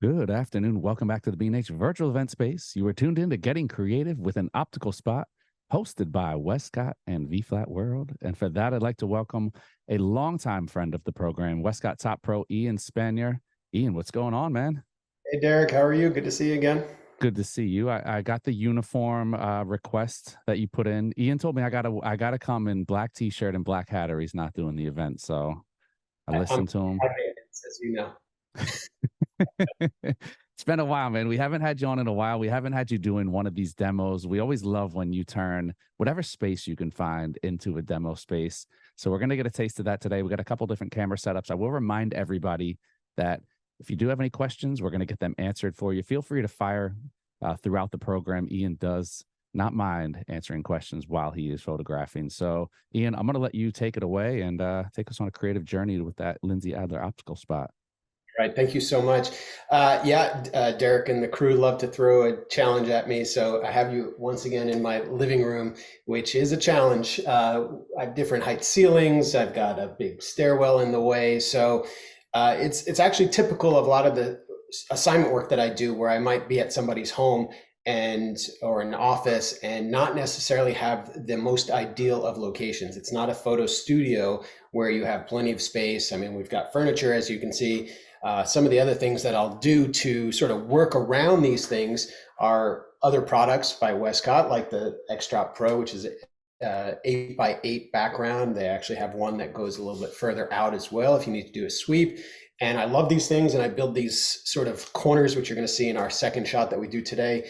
Good afternoon. Welcome back to the B&H Virtual Event Space. You are tuned in to Getting Creative with an Optical Spot, hosted by Westcott and VFlat World. And for that, I'd like to welcome a longtime friend of the program, Westcott Top Pro Ian Spanier. Ian, what's going on, man? Hey Derek, how are you? Good to see you again. Good to see you. I got the uniform request that you put in. Ian told me I gotta come in black t-shirt and black hat, or he's not doing the event. So I I'm listened to him. high maintenance, as you know. It's been a while, man. We haven't had you on in a while. We haven't had you doing one of these demos. We always love when you turn whatever space you can find into a demo space. So we're going to get a taste of that today. We got a couple different camera setups. I will remind everybody that if you do have any questions, we're going to get them answered for you. Feel free to fire throughout the program. Ian does not mind answering questions while he is photographing. So, Ian, I'm going to let you take it away and take us on a creative journey with that Lindsay Adler optical spot. Right, thank you so much. Derek and the crew love to throw a challenge at me, so I have you once again in my living room, which is a challenge. I have different height ceilings. I've got a big stairwell in the way, so it's actually typical of a lot of the assignment work that I do, where I might be at somebody's home and or an office and not necessarily have the most ideal of locations. It's not a photo studio where you have plenty of space. I mean, we've got furniture, as you can see. Some of the other things that I'll do to sort of work around these things are other products by Westcott, like the X-Drop Pro, which is 8x8 background. They actually have one that goes a little bit further out as well if you need to do a sweep. And I love these things, and I build these sort of corners, which you're going to see in our second shot that we do today,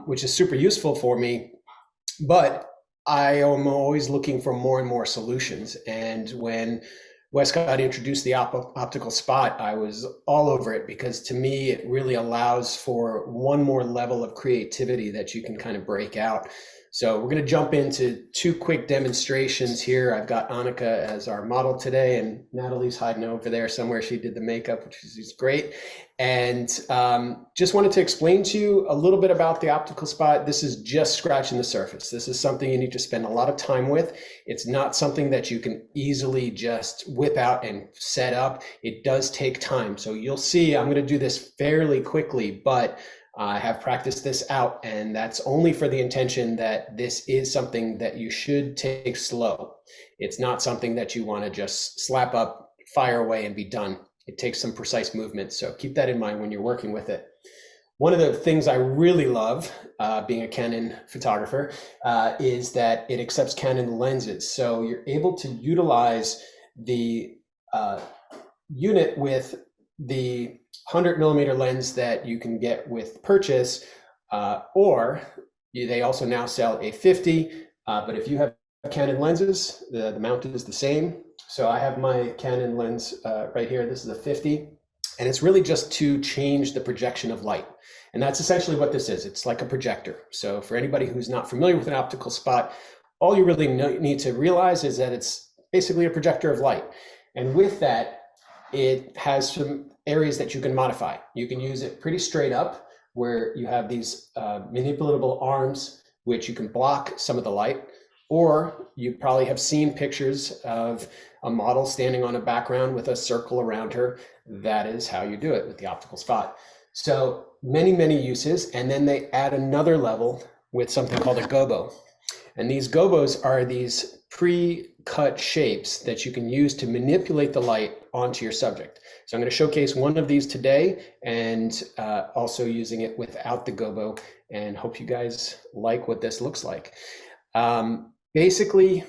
which is super useful for me. But I am always looking for more and more solutions. And when Westcott introduced the optical spot, I was all over it, because to me, it really allows for one more level of creativity that you can kind of break out. So we're going to jump into two quick demonstrations here. I've got Annika as our model today, and Natalie's hiding over there somewhere. She did the makeup, which is great. And just wanted to explain to you a little bit about the optical spot. This is just scratching the surface. This is something you need to spend a lot of time with. It's not something that you can easily just whip out and set up. It does take time. So you'll see I'm going to do this fairly quickly, but I have practiced this out, and that's only for the intention that this is something that you should take slow. It's not something that you want to just slap up, fire away, and be done. It takes some precise movement, so keep that in mind when you're working with it. One of the things I really love, being a Canon photographer, is that it accepts Canon lenses. So you're able to utilize the unit with the 100mm lens that you can get with purchase, or they also now sell a 50, but if you have Canon lenses, the mount is the same. So I have my Canon lens right here. This is a 50, and it's really just to change the projection of light. And that's essentially what this is. It's like a projector. So for anybody who's not familiar with an optical spot, all you really need to realize is that it's basically a projector of light. And with that, it has some areas that you can modify. You can use it pretty straight up, where you have these manipulatable arms, which you can block some of the light. Or you probably have seen pictures of a model standing on a background with a circle around her. That is how you do it with the optical spot. So many uses. And then they add another level with something called a gobo. And these gobos are these pre-cut shapes that you can use to manipulate the light onto your subject. So I'm going to showcase one of these today, and also using it without the gobo, and hope you guys like what this looks like. Basically,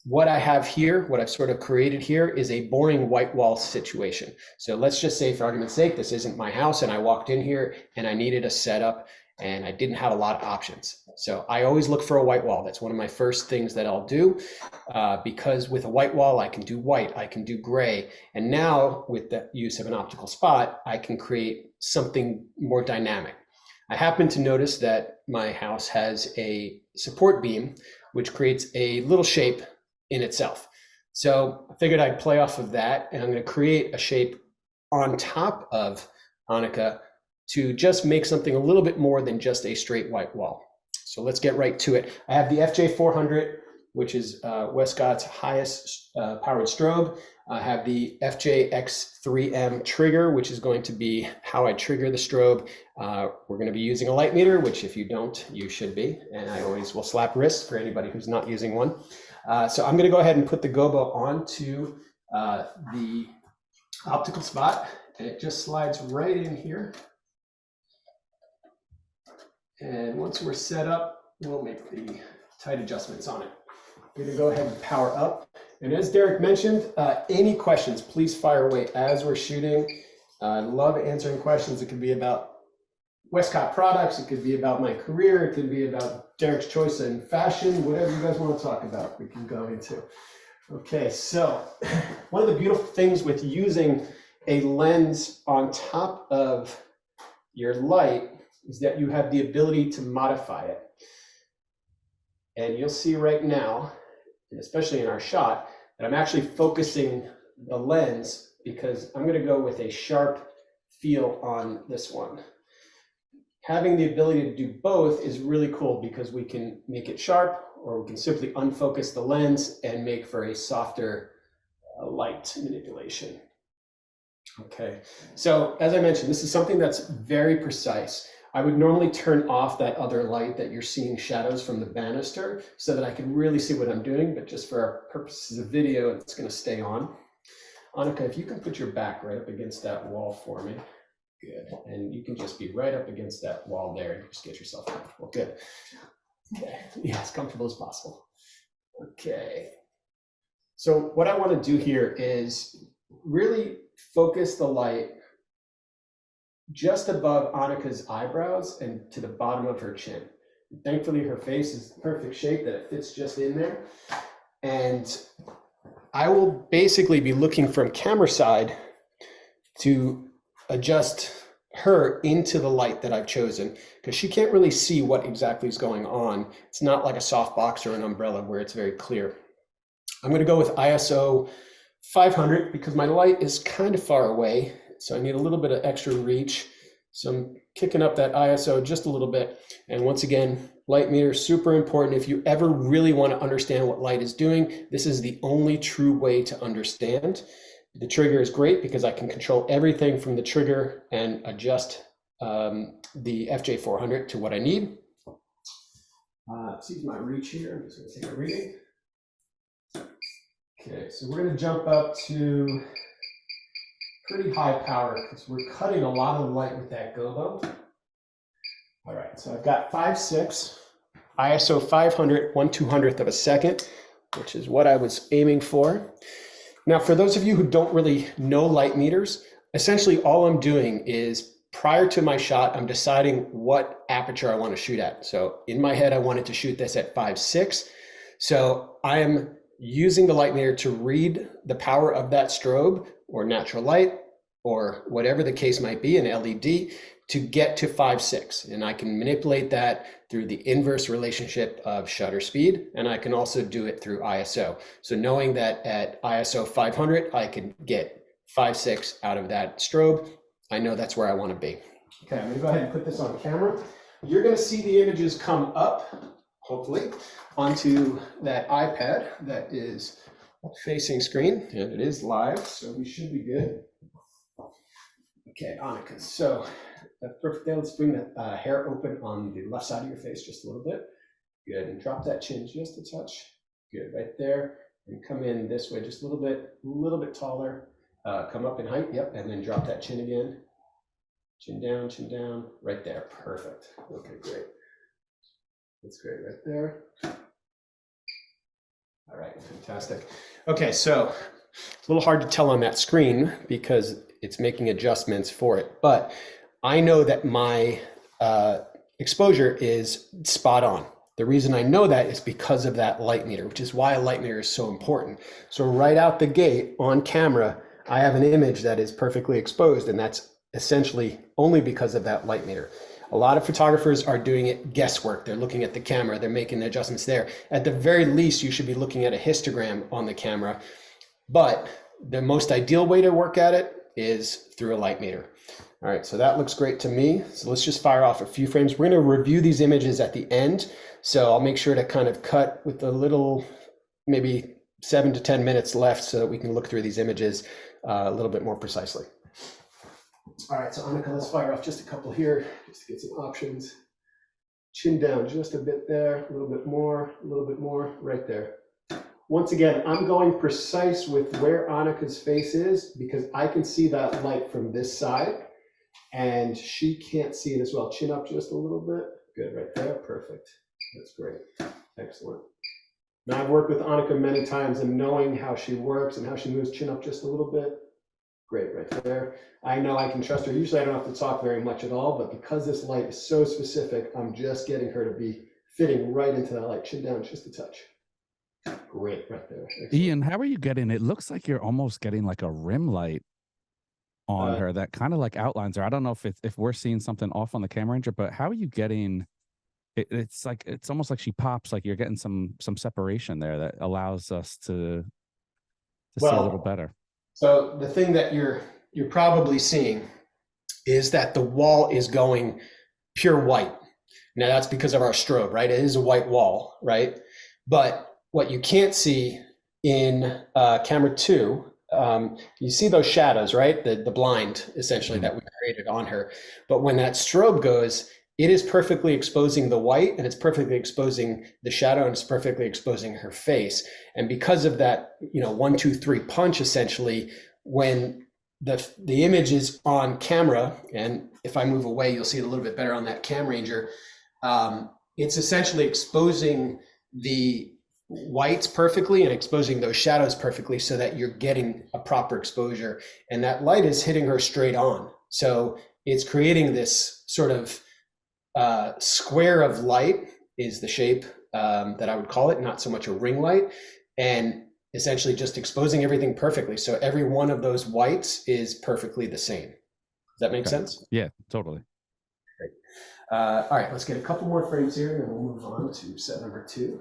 what I have here, what I've sort of created here, is a boring white wall situation. So let's just say, for argument's sake, this isn't my house, and I walked in here and I needed a setup, and I didn't have a lot of options. So I always look for a white wall. That's one of my first things that I'll do, because with a white wall, I can do white, I can do gray. And now with the use of an optical spot, I can create something more dynamic. I happen to notice that my house has a support beam, which creates a little shape in itself. So I figured I'd play off of that, and I'm going to create a shape on top of Annika to just make something a little bit more than just a straight white wall. So let's get right to it. I have the FJ400 which is Westcott's highest powered strobe. I have the FJX3M trigger, which is going to be how I trigger the strobe. We're going to be using a light meter, which if you don't, you should be. And I always will slap wrists for anybody who's not using one. So I'm going to go ahead and put the gobo onto the optical spot, and it just slides right in here. And once we're set up, we'll make the tight adjustments on it. I'm going to go ahead and power up. And as Derek mentioned, any questions, please fire away as we're shooting. I love answering questions. It could be about Westcott products. It could be about my career. It could be about Derek's choice in fashion, whatever you guys want to talk about, we can go into. Okay, so one of the beautiful things with using a lens on top of your light is that you have the ability to modify it. And you'll see right now, and especially in our shot, that I'm actually focusing the lens because I'm going to go with a sharp feel on this one. Having the ability to do both is really cool because we can make it sharp, or we can simply unfocus the lens and make for a softer light manipulation. Okay, so as I mentioned, this is something that's very precise. I would normally turn off that other light that you're seeing shadows from the banister so that I can really see what I'm doing, but just for our purposes of video, it's going to stay on. Annika, if you can put your back right up against that wall for me. Good. And you can just be right up against that wall there and just get yourself comfortable. Good. Okay. Yeah, as comfortable as possible. Okay. So what I want to do here is really focus the light just above Annika's eyebrows and to the bottom of her chin. Thankfully, her face is perfect shape that it fits just in there. And I will basically be looking from camera side to adjust her into the light that I've chosen, because she can't really see what exactly is going on. It's not like a softbox or an umbrella where it's very clear. I'm going to go with ISO 500 because my light is kind of far away. So I need a little bit of extra reach. So I'm kicking up that ISO just a little bit. And once again, light meter, super important. If you ever really want to understand what light is doing, this is the only true way to understand. The trigger is great because I can control everything from the trigger and adjust the FJ400 to what I need. Excuse my reach here. I'm just going to take a reading. Okay, so we're going to jump up to pretty high power because we're cutting a lot of light with that gobo. All right, so I've got 5.6, ISO 500, 1/200th of a second, which is what I was aiming for. Now, for those of you who don't really know light meters, essentially all I'm doing is prior to my shot, I'm deciding what aperture I want to shoot at. So in my head, I wanted to shoot this at 5.6. So I am using the light meter to read the power of that strobe or natural light or whatever the case might be, an LED, to get to 5.6. And I can manipulate that through the inverse relationship of shutter speed. And I can also do it through ISO. So knowing that at ISO 500, I can get 5.6 out of that strobe, I know that's where I want to be. Okay, I'm going to go ahead and put this on camera. You're going to see the images come up, hopefully, onto that iPad that is facing screen, and it is live, so we should be good. Okay, Annika, so that's perfect. Let's bring the hair open on the left side of your face just a little bit. Good, and drop that chin just a touch. Good, right there, and come in this way just a little bit taller. Come up in height, yep, and then drop that chin again. Chin down, right there, perfect. Okay, great. That's great right there. All right, fantastic. Okay, so it's a little hard to tell on that screen because it's making adjustments for it, but I know that my exposure is spot on. The reason I know that is because of that light meter, which is why a light meter is so important. So right out the gate on camera, I have an image that is perfectly exposed, and that's essentially only because of that light meter. A lot of photographers are doing it guesswork. They're looking at the camera, they're making the adjustments there. At the very least, you should be looking at a histogram on the camera, but the most ideal way to work at it is through a light meter. All right, so that looks great to me. So let's just fire off a few frames. We're gonna review these images at the end. So I'll make sure to kind of cut with a little maybe 7 to 10 minutes left so that we can look through these images a little bit more precisely. All right, so Annika, let's fire off just a couple here, just to get some options. Chin down just a bit there, a little bit more, right there. Once again, I'm going precise with where Annika's face is because I can see that light from this side and she can't see it as well. Chin up just a little bit. Good, right there, perfect. That's great, excellent. Now I've worked with Annika many times and knowing how she works and how she moves, chin up just a little bit. Great, right there. I know I can trust her. Usually I don't have to talk very much at all, but because this light is so specific, I'm just getting her to be fitting right into that light. Chin down just a touch. Great, right there. Excellent. Ian, how are you getting, it looks like you're almost getting like a rim light on her that kind of like outlines her. I don't know if we're seeing something off on the camera ranger, but how are you getting, it's like, it's almost like she pops, like you're getting some separation there that allows us to see a little better. So the thing that you're probably seeing is that the wall is going pure white. Now that's because of our strobe, right? It is a white wall, right? But what you can't see in camera 2, you see those shadows, right? The blind essentially that we created on her. But when that strobe goes, it is perfectly exposing the white and it's perfectly exposing the shadow and it's perfectly exposing her face. And because of that, 1, 2, 3 punch, essentially, when the image is on camera, and if I move away, you'll see it a little bit better on that cam ranger. It's essentially exposing the whites perfectly and exposing those shadows perfectly so that you're getting a proper exposure. And that light is hitting her straight on. So it's creating this sort of square of light is the shape that I would call it, not so much a ring light, and essentially just exposing everything perfectly. So every one of those whites is perfectly the same. Does that make sense? Yeah, totally. Great. All right, let's get a couple more frames here and then we'll move on to set number 2.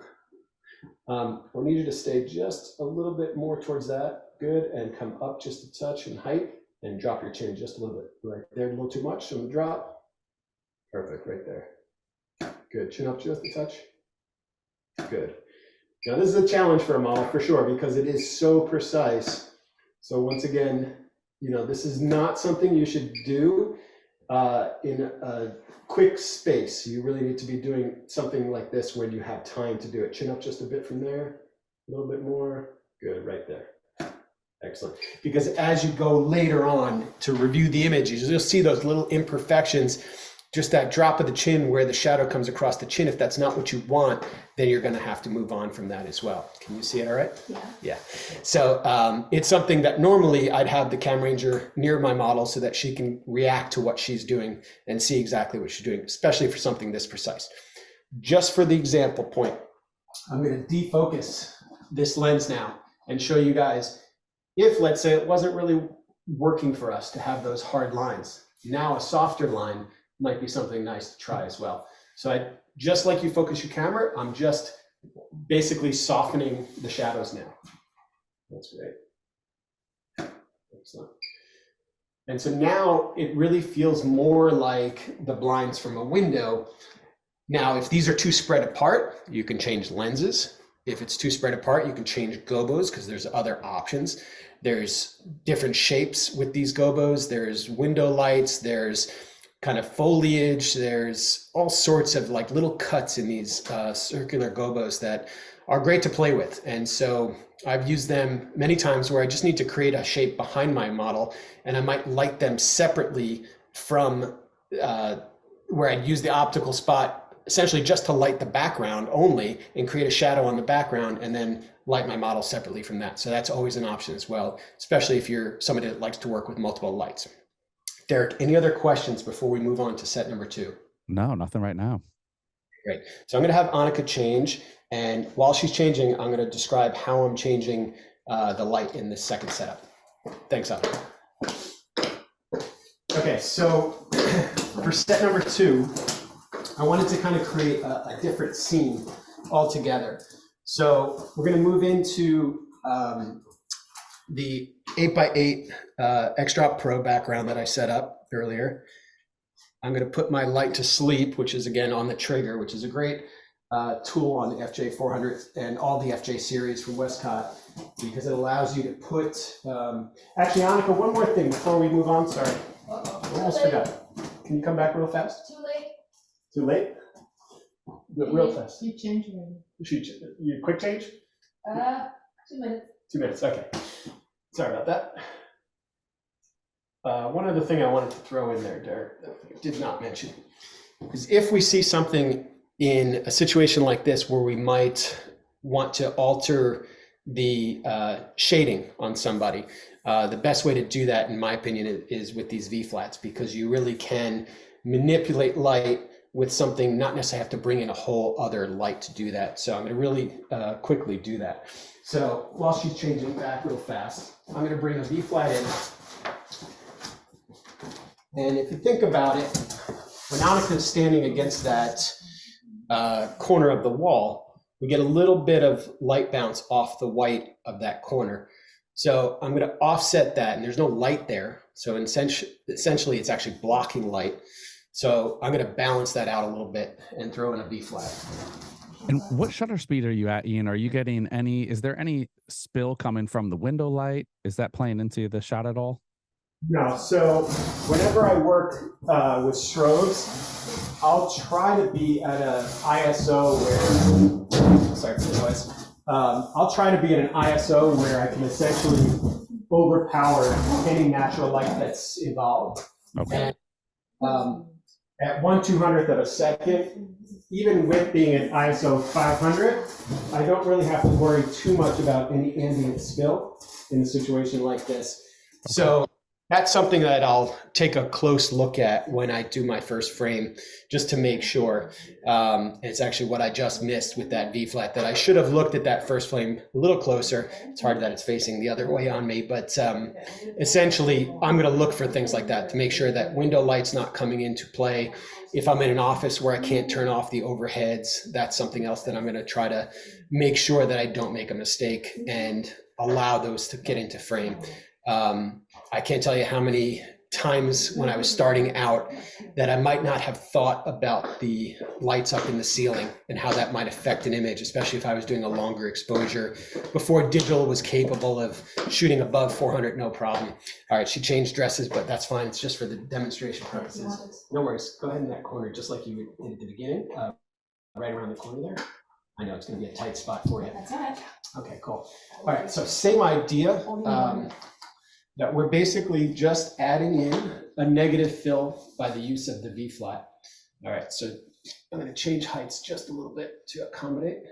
We'll need you to stay just a little bit more towards that. Good, and come up just a touch in height and drop your chin just a little bit. Right there, a little too much, so drop. Perfect, right there. Good, chin up just a touch. Good. Now this is a challenge for a model for sure because it is so precise. So once again, this is not something you should do in a quick space. You really need to be doing something like this when you have time to do it. Chin up just a bit from there, a little bit more. Good, right there. Excellent. Because as you go later on to review the images, you'll see those little imperfections, just that drop of the chin where the shadow comes across the chin. If that's not what you want, then you're going to have to move on from that as well. Can you see it all right? Yeah. So it's something that normally I'd have the cam ranger near my model so that she can react to what she's doing and see exactly what she's doing, especially for something this precise. Just for the example point, I'm going to defocus this lens now and show you guys if, let's say, it wasn't really working for us to have those hard lines. Now a softer line might be something nice to try as well. So just like you focus your camera, I'm just basically softening the shadows now. That's great. Excellent. And so now it really feels more like the blinds from a window. Now, if these are too spread apart, you can change lenses. If it's too spread apart, you can change gobos because there's other options. There's different shapes with these gobos. There's window lights, there's kind of foliage, there's all sorts of like little cuts in these circular gobos that are great to play with. And so I've used them many times where I just need to create a shape behind my model and I might light them separately from where I'd use the optical spot essentially just to light the background only and create a shadow on the background and then light my model separately from that. So that's always an option as well, especially if you're somebody that likes to work with multiple lights. Derek, any other questions before we move on to set number 2? No, nothing right now. Great. So I'm going to have Annika change. And while she's changing, I'm going to describe how I'm changing the light in this second setup. Thanks, Annika. Okay, so for set number 2, I wanted to kind of create a different scene altogether. So we're going to move into the 8x8 X-Drop Pro background that I set up earlier. I'm going to put my light to sleep, which is again on the trigger, which is a great tool on the FJ400 and all the FJ series from Westcott, because it allows you to put, actually, Annika, one more thing before we move on, sorry. Almost forgot. Can you come back real fast? Too late. Too late? Do it real fast. You changed already. You quick change? 2 minutes. 2 minutes, okay. Sorry about that. One other thing I wanted to throw in there, Derek, that I did not mention, is if we see something in a situation like this where we might want to alter the shading on somebody, the best way to do that, in my opinion, is with these V-flats, because you really can manipulate light with something, not necessarily have to bring in a whole other light to do that. So I'm going to really quickly do that. So while she's changing back real fast, I'm going to bring a V-flat in. And if you think about it, when Annika is standing against that corner of the wall, we get a little bit of light bounce off the white of that corner. So I'm going to offset that, and there's no light there. So essentially, it's actually blocking light. So I'm going to balance that out a little bit and throw in a V-flat. And what shutter speed are you at, Ian? Are you getting any, is there any spill coming from the window light? Is that playing into the shot at all? No, so whenever I work with strobes, I'll try to be at an ISO where, sorry for the noise, I'll try to be at an ISO where I can essentially overpower any natural light that's involved. Okay. And, at 1/200th of a second, even with being at ISO 500, I don't really have to worry too much about any ambient spill in a situation like this. Okay. So that's something that I'll take a close look at when I do my first frame, just to make sure. It's actually what I just missed with that V-flat, that I should have looked at that first frame a little closer. It's hard that it's facing the other way on me, but essentially I'm going to look for things like that to make sure that window light's not coming into play. If I'm in an office where I can't turn off the overheads, that's something else that I'm going to try to make sure that I don't make a mistake and allow those to get into frame. I can't tell you how many times when I was starting out that I might not have thought about the lights up in the ceiling and how that might affect an image, especially if I was doing a longer exposure before digital was capable of shooting above 400, no problem. All right, she changed dresses, but that's fine. It's just for the demonstration purposes. No worries. Go ahead in that corner, just like you did at the beginning, right around the corner there. I know it's going to be a tight spot for you. That's all right. Okay, cool. All right, so same idea. That we're basically just adding in a negative fill by the use of the V-flat. All right, so I'm going to change heights just a little bit to accommodate.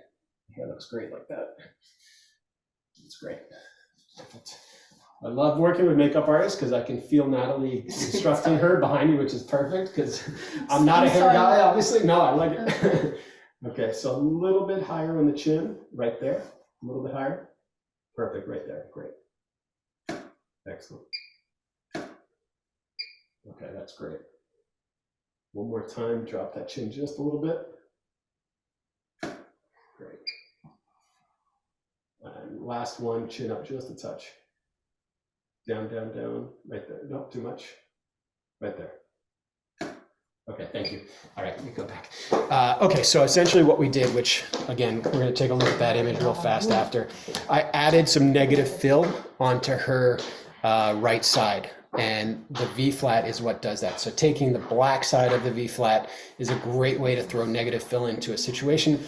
Yeah, that looks great like that. It's great. Perfect. I love working with makeup artists because I can feel Natalie instructing her behind me, which is perfect because I'm not a hair guy, obviously. No, I like it. Okay, so a little bit higher on the chin, right there. A little bit higher. Perfect, right there. Great. Excellent. Okay, that's great. One more time, drop that chin just a little bit. Great. And last one, chin up just a touch. Down, down, down, right there. No, too much. Right there. Okay, thank you. All right, let me go back. Okay, so essentially what we did, which again, we're gonna take a look at that image real fast after. I added some negative fill onto her right side, and the V-flat is what does that. So taking the black side of the V-flat is a great way to throw negative fill into a situation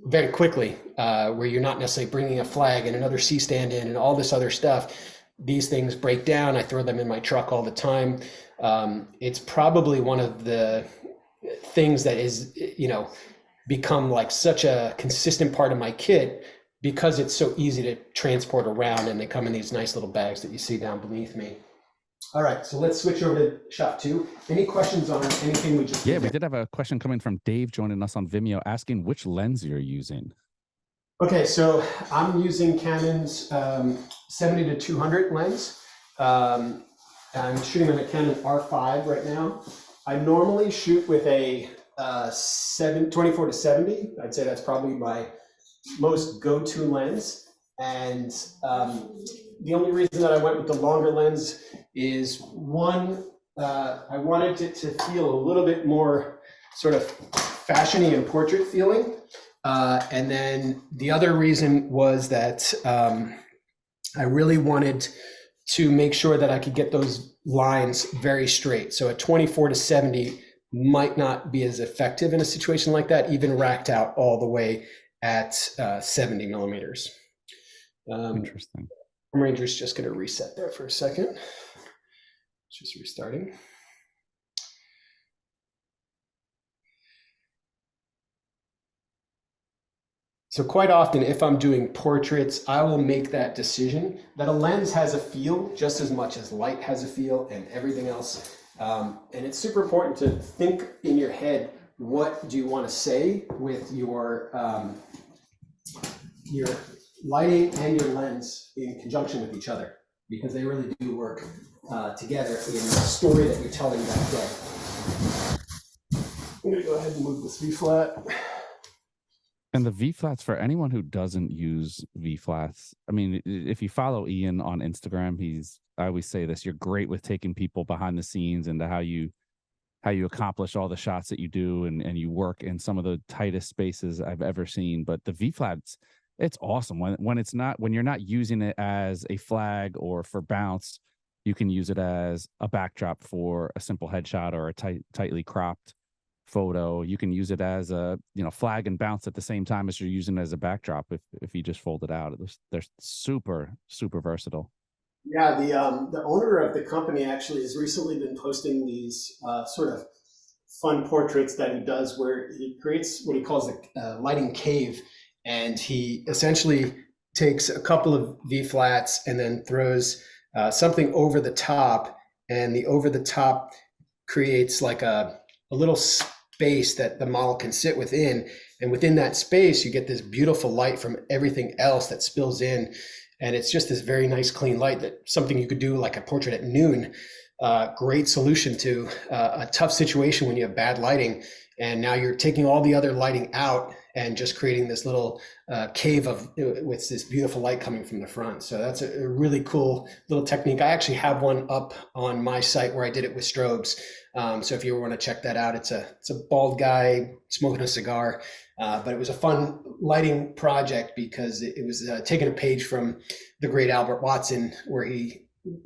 very quickly, where you're not necessarily bringing a flag and another C-stand in and all this other stuff. These things break down. I throw them in my truck all the time. It's probably one of the things that is, become like such a consistent part of my kit, because it's so easy to transport around, and they come in these nice little bags that you see down beneath me. All right, so let's switch over to shot 2. Any questions on anything we just did? Yeah, we did have a question coming from Dave joining us on Vimeo asking which lens you're using. Okay, so I'm using Canon's 70-200 lens. I'm shooting on a Canon R5 right now. I normally shoot with a 24-70. I'd say that's probably my most go-to lens, and the only reason that I went with the longer lens is one, I wanted it to feel a little bit more sort of fashiony and portrait feeling, And then the other reason was that I really wanted to make sure that I could get those lines very straight. So a 24-70 might not be as effective in a situation like that, even racked out all the way at 70 millimeters. Interesting. Ranger's just going to reset there for a second. Just restarting. So quite often, if I'm doing portraits, I will make that decision that a lens has a feel just as much as light has a feel and everything else. And it's super important to think in your head, what do you want to say with your lighting and your lens in conjunction with each other, because they really do work together in the story that you're telling that day. I'm going to go ahead and move this V-flat. And the V-flats, for anyone who doesn't use V-flats, I mean, if you follow Ian on Instagram, I always say this, you're great with taking people behind the scenes into how you accomplish all the shots that you do, and you work in some of the tightest spaces I've ever seen. But the V-flats, it's awesome when you're not using it as a flag or for bounce. You can use it as a backdrop for a simple headshot or a tightly cropped photo. You can use it as a flag and bounce at the same time as you're using it as a backdrop if you just fold it out. They're super versatile. Yeah, the owner of the company actually has recently been posting these sort of fun portraits that he does, where he creates what he calls a lighting cave, and he essentially takes a couple of V-flats and then throws something over the top, and the over the top creates like a little space that the model can sit within, and within that space you get this beautiful light from everything else that spills in, and it's just this very nice clean light, that something you could do like a portrait at noon. Great solution to a tough situation when you have bad lighting, and now you're taking all the other lighting out and just creating this little cave with this beautiful light coming from the front. So that's a really cool little technique. I actually have one up on my site where I did it with strobes. So if you want to check that out, it's a bald guy smoking a cigar, but it was a fun lighting project because it was taking a page from the great Albert Watson, where he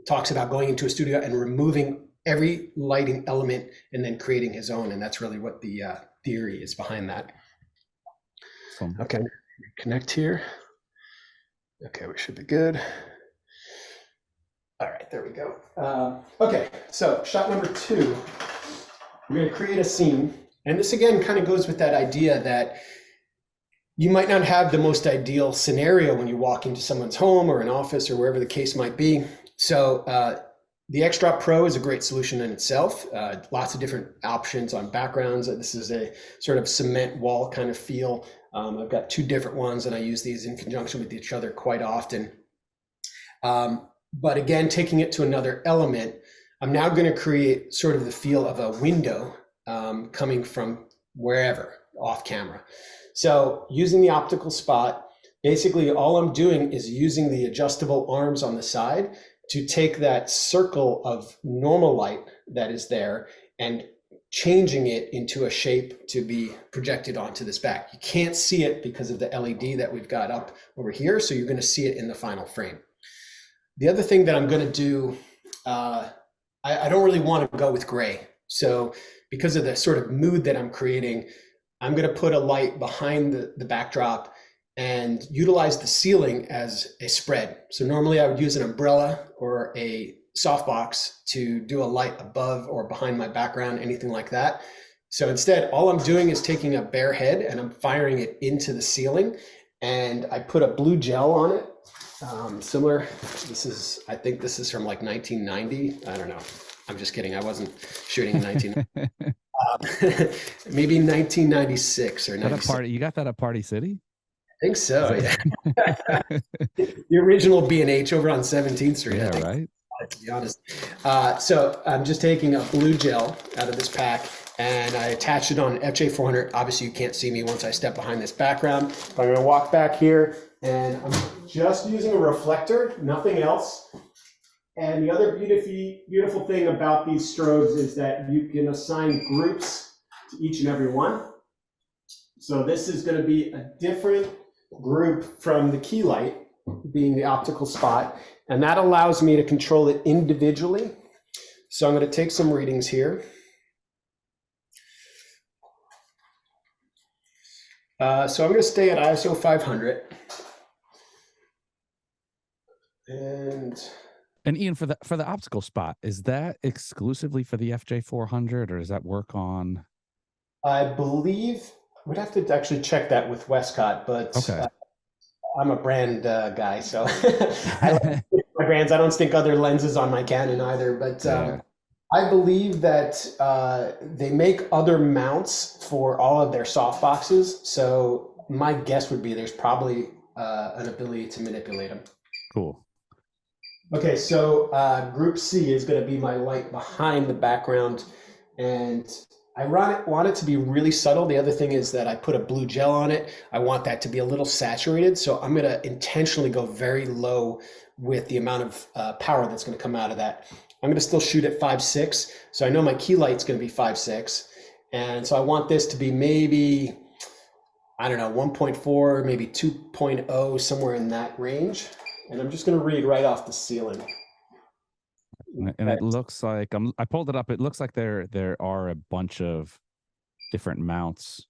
talks about going into a studio and removing every lighting element and then creating his own. And that's really what the theory is behind that. Okay, connect here. Okay, we should be good. All right, there we go. Okay, so shot number 2, we're going to create a scene. And this again kind of goes with that idea that you might not have the most ideal scenario when you walk into someone's home or an office or wherever the case might be. So the X-Drop Pro is a great solution in itself. Lots of different options on backgrounds. This is a sort of cement wall kind of feel. I've got 2 different ones, and I use these in conjunction with each other quite often. But again, taking it to another element, I'm now going to create sort of the feel of a window coming from wherever, off camera. So using the optical spot, basically all I'm doing is using the adjustable arms on the side to take that circle of normal light that is there and changing it into a shape to be projected onto this back. You can't see it because of the LED that we've got up over here, so you're going to see it in the final frame. The other thing that I'm going to do, I don't really want to go with gray. So because of the sort of mood that I'm creating, I'm going to put a light behind the backdrop and utilize the ceiling as a spread. So normally I would use an umbrella or a softbox to do a light above or behind my background, anything like that. So instead, all I'm doing is taking a bare head and I'm firing it into the ceiling, and I put a blue gel on it. Similar, I think this is from like 1990. I don't know. I'm just kidding. I wasn't shooting in 1990. Maybe 1996 or 96. You got that at Party City? I think so. Yeah. The original B&H over on 17th Street. Yeah, right. To be honest. So I'm just taking a blue gel out of this pack, and I attached it on FJ400. Obviously, you can't see me once I step behind this background. But I'm going to walk back here, and I'm just using a reflector, nothing else. And the other beautiful thing about these strobes is that you can assign groups to each and every one. So this is going to be a different group from the key light, being the optical spot, and that allows me to control it individually. So I'm going to take some readings here. So I'm going to stay at ISO 500. And Ian, for the optical spot, is that exclusively for the FJ400, or does that work on? I believe we'd have to actually check that with Westcott, but okay. I'm a brand guy, so I like my brands. I don't stick other lenses on my Canon either, but I believe that they make other mounts for all of their softboxes. So my guess would be there's probably an ability to manipulate them. Cool. Okay, so group C is going to be my light behind the background, and I want it to be really subtle. The other thing is that I put a blue gel on it. I want that to be a little saturated, so I'm going to intentionally go very low with the amount of power that's going to come out of that. I'm going to still shoot at 5.6, so I know my key light's going to be 5.6, and so I want this to be maybe, I don't know, 1.4, maybe 2.0, somewhere in that range. And I'm just going to read right off the ceiling. And it looks like I pulled it up. It looks like there are a bunch of different mounts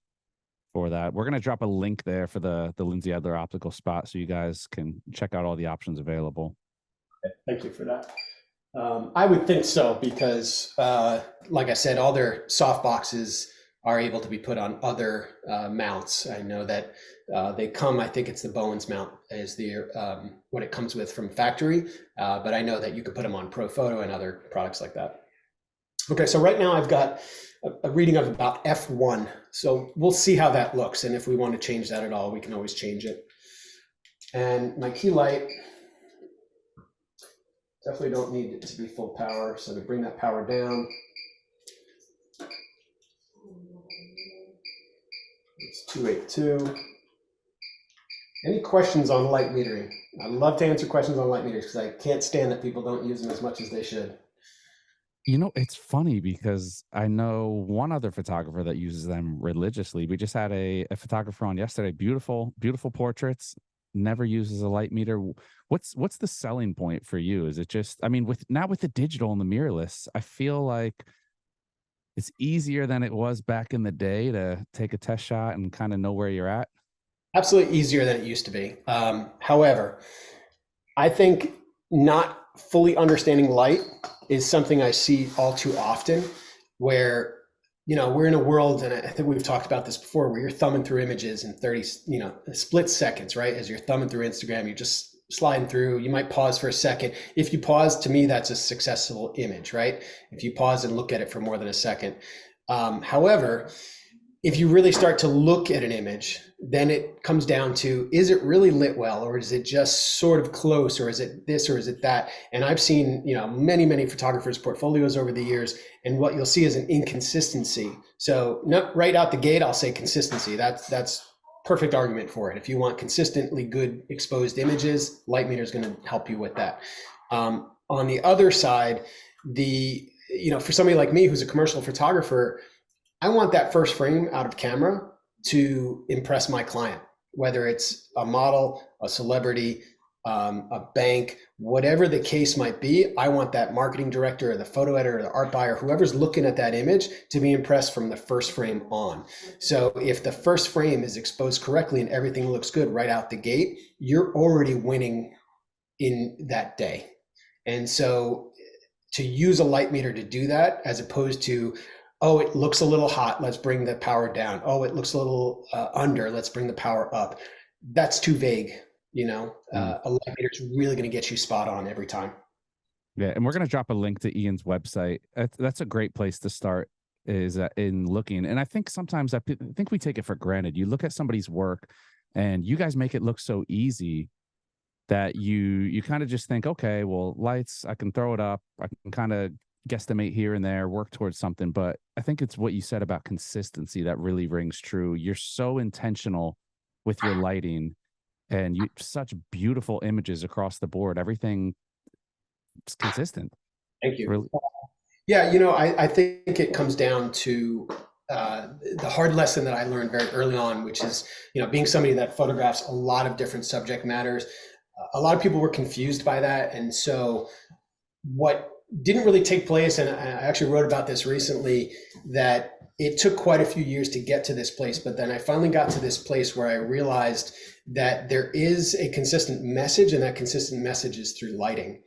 for that. We're going to drop a link there for the Lindsay Adler optical spot, so you guys can check out all the options available. Okay, thank you for that. I would think so, because like I said, all their soft boxes are able to be put on other mounts. I know that they come, I think it's the Bowens mount is the what it comes with from factory, but I know that you could put them on ProPhoto and other products like that. Okay, so right now I've got a reading of about f1, so we'll see how that looks, and if we want to change that at all, we can always change it. And my key light, definitely don't need it to be full power, so to bring that power down, it's 282. Any questions on light metering? I'd love to answer questions on light meters because I can't stand that people don't use them as much as they should. You know, it's funny because I know one other photographer that uses them religiously. We just had a photographer on yesterday. Beautiful, beautiful portraits. Never uses a light meter. What's the selling point for you? Is it just, I mean, with the digital and the mirrorless, I feel like it's easier than it was back in the day to take a test shot and kind of know where you're at. Absolutely easier than it used to be. However, I think not fully understanding light is something I see all too often, where, you know, we're in a world, and I think we've talked about this before, where you're thumbing through images in 30, split seconds, right? As you're thumbing through Instagram, you're just sliding through. You might pause for a second. If you pause, to me, that's a successful image, right? If you pause and look at it for more than a second. However, if you really start to look at an image, then it comes down to, is it really lit well, or is it just sort of close, or is it this, or is it that? And I've seen, many, many photographers' portfolios over the years, and what you'll see is an inconsistency. So not right out the gate, I'll say consistency. That's perfect argument for it. If you want consistently good exposed images, light meter is going to help you with that. On the other side, for somebody like me who's a commercial photographer, I want that first frame out of camera to impress my client, whether it's a model, a celebrity, a bank, whatever the case might be. I want that marketing director or the photo editor or the art buyer, whoever's looking at that image, to be impressed from the first frame on. So if the first frame is exposed correctly and everything looks good right out the gate, you're already winning in that day. And so to use a light meter to do that, as opposed to, oh, it looks a little hot, let's bring the power down. Oh, it looks a little under, let's bring the power up. That's too vague. A light meter is really going to get you spot on every time. Yeah, and we're going to drop a link to Ian's website. That's a great place to start, is in looking. And I think sometimes I think we take it for granted. You look at somebody's work and you guys make it look so easy that you kind of just think, okay, well, lights, I can throw it up. I can kind of guesstimate here and there, work towards something. But I think it's what you said about consistency that really rings true. You're so intentional with your lighting, and you such beautiful images across the board. Everything is consistent. Thank you. Really. Yeah, I think it comes down to the hard lesson that I learned very early on, which is, being somebody that photographs a lot of different subject matters, a lot of people were confused by that. And so what didn't really take place, and I actually wrote about this recently, that it took quite a few years to get to this place, but then I finally got to this place where I realized that there is a consistent message, and that consistent message is through lighting.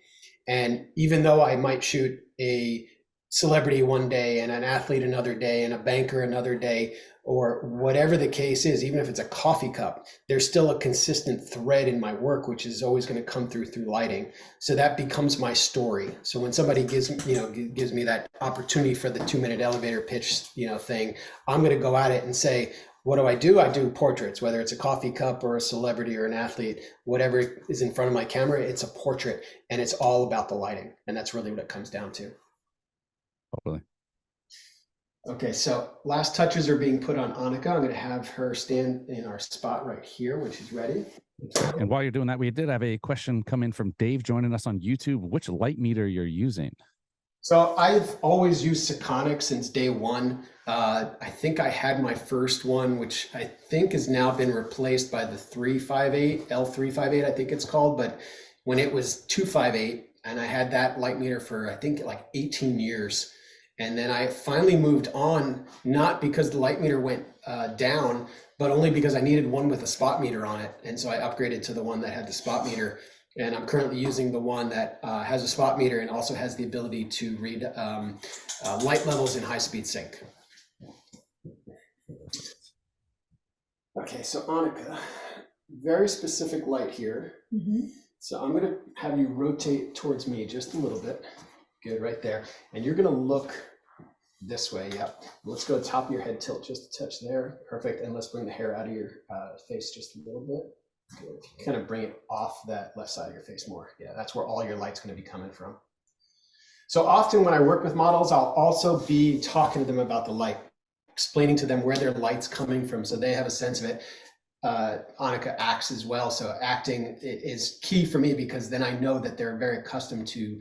And even though I might shoot a celebrity one day and an athlete another day and a banker another day, or whatever the case is, even if it's a coffee cup, there's still a consistent thread in my work, which is always going to come through lighting. So that becomes my story. So when somebody gives me that opportunity for the 2-minute elevator pitch, thing, I'm going to go at it and say, what do? I do portraits, whether it's a coffee cup or a celebrity or an athlete, whatever is in front of my camera, it's a portrait, and it's all about the lighting. And that's really what it comes down to. Totally. Okay, so last touches are being put on Annika. I'm going to have her stand in our spot right here when she's ready. And while you're doing that, we did have a question come in from Dave joining us on YouTube. Which light meter you're using? So I've always used Sekonic since day one. I think I had my first one, which I think has now been replaced by the 358, L358, I think it's called. But when it was 258, and I had that light meter for, I think, like 18 years. And then I finally moved on, not because the light meter went down, but only because I needed one with a spot meter on it. And so I upgraded to the one that had the spot meter. And I'm currently using the one that has a spot meter and also has the ability to read light levels in high-speed sync. Okay, so Annika, very specific light here. Mm-hmm. So I'm going to have you rotate towards me just a little bit. Good, right there. And you're going to look this way. Yep. Let's go top of your head, tilt just a touch there. Perfect. And let's bring the hair out of your face just a little bit. Good. Kind of bring it off that left side of your face more. Yeah, that's where all your light's going to be coming from. So often when I work with models, I'll also be talking to them about the light, explaining to them where their light's coming from so they have a sense of it. Annika acts as well. So acting is key for me because then I know that they're very accustomed to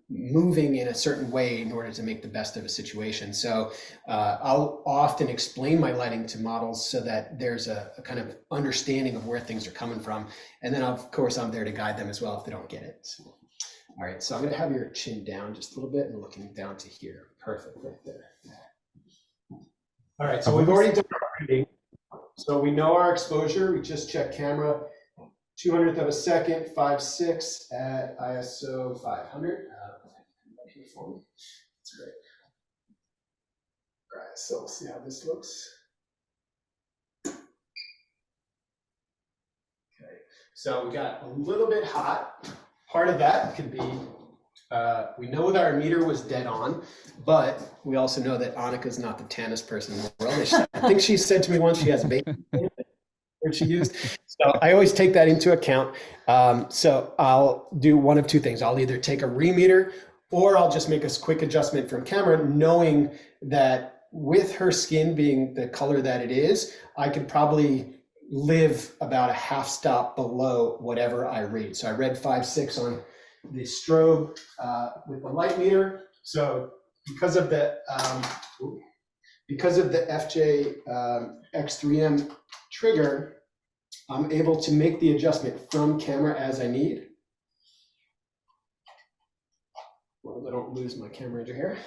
moving in a certain way in order to make the best of a situation. So I'll often explain my lighting to models so that there's a kind of understanding of where things are coming from. And then of course I'm there to guide them as well if they don't get it. So, all right, so I'm going to have your chin down just a little bit and looking down to here. Perfect, right there. All right, so we've already done our reading. So we know our exposure. We just checked camera, 200th of a second, 5.6 at ISO 500. That's great. All right, so we'll see how this looks. Okay, so we got a little bit hot. Part of that could be, we know that our meter was dead on, but we also know that Annika's not the tannest person in the world. I think she said to me once she has baby where she used. So I always take that into account. So I'll do one of two things. I'll either take a remeter or I'll just make a quick adjustment from camera, knowing that with her skin being the color that it is, I could probably live about a half stop below whatever I read. So I read 5.6 on the strobe with the light meter. So because of the FJ X3M trigger, I'm able to make the adjustment from camera as I need. Well, I don't lose my camera ranger here.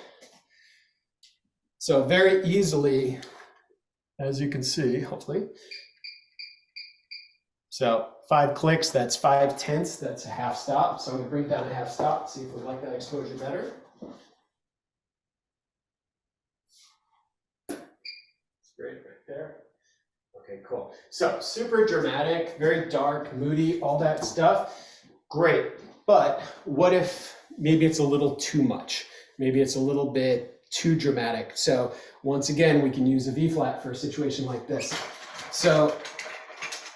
So very easily, as you can see, hopefully. So 5 clicks, that's 5/10, that's a half stop. So I'm gonna bring down a half stop, see if we like that exposure better. It's great right there. Okay, cool. So super dramatic, very dark, moody, all that stuff. Great, but what if maybe it's a little too much? Maybe it's a little bit too dramatic. So once again, we can use a V-flat for a situation like this. So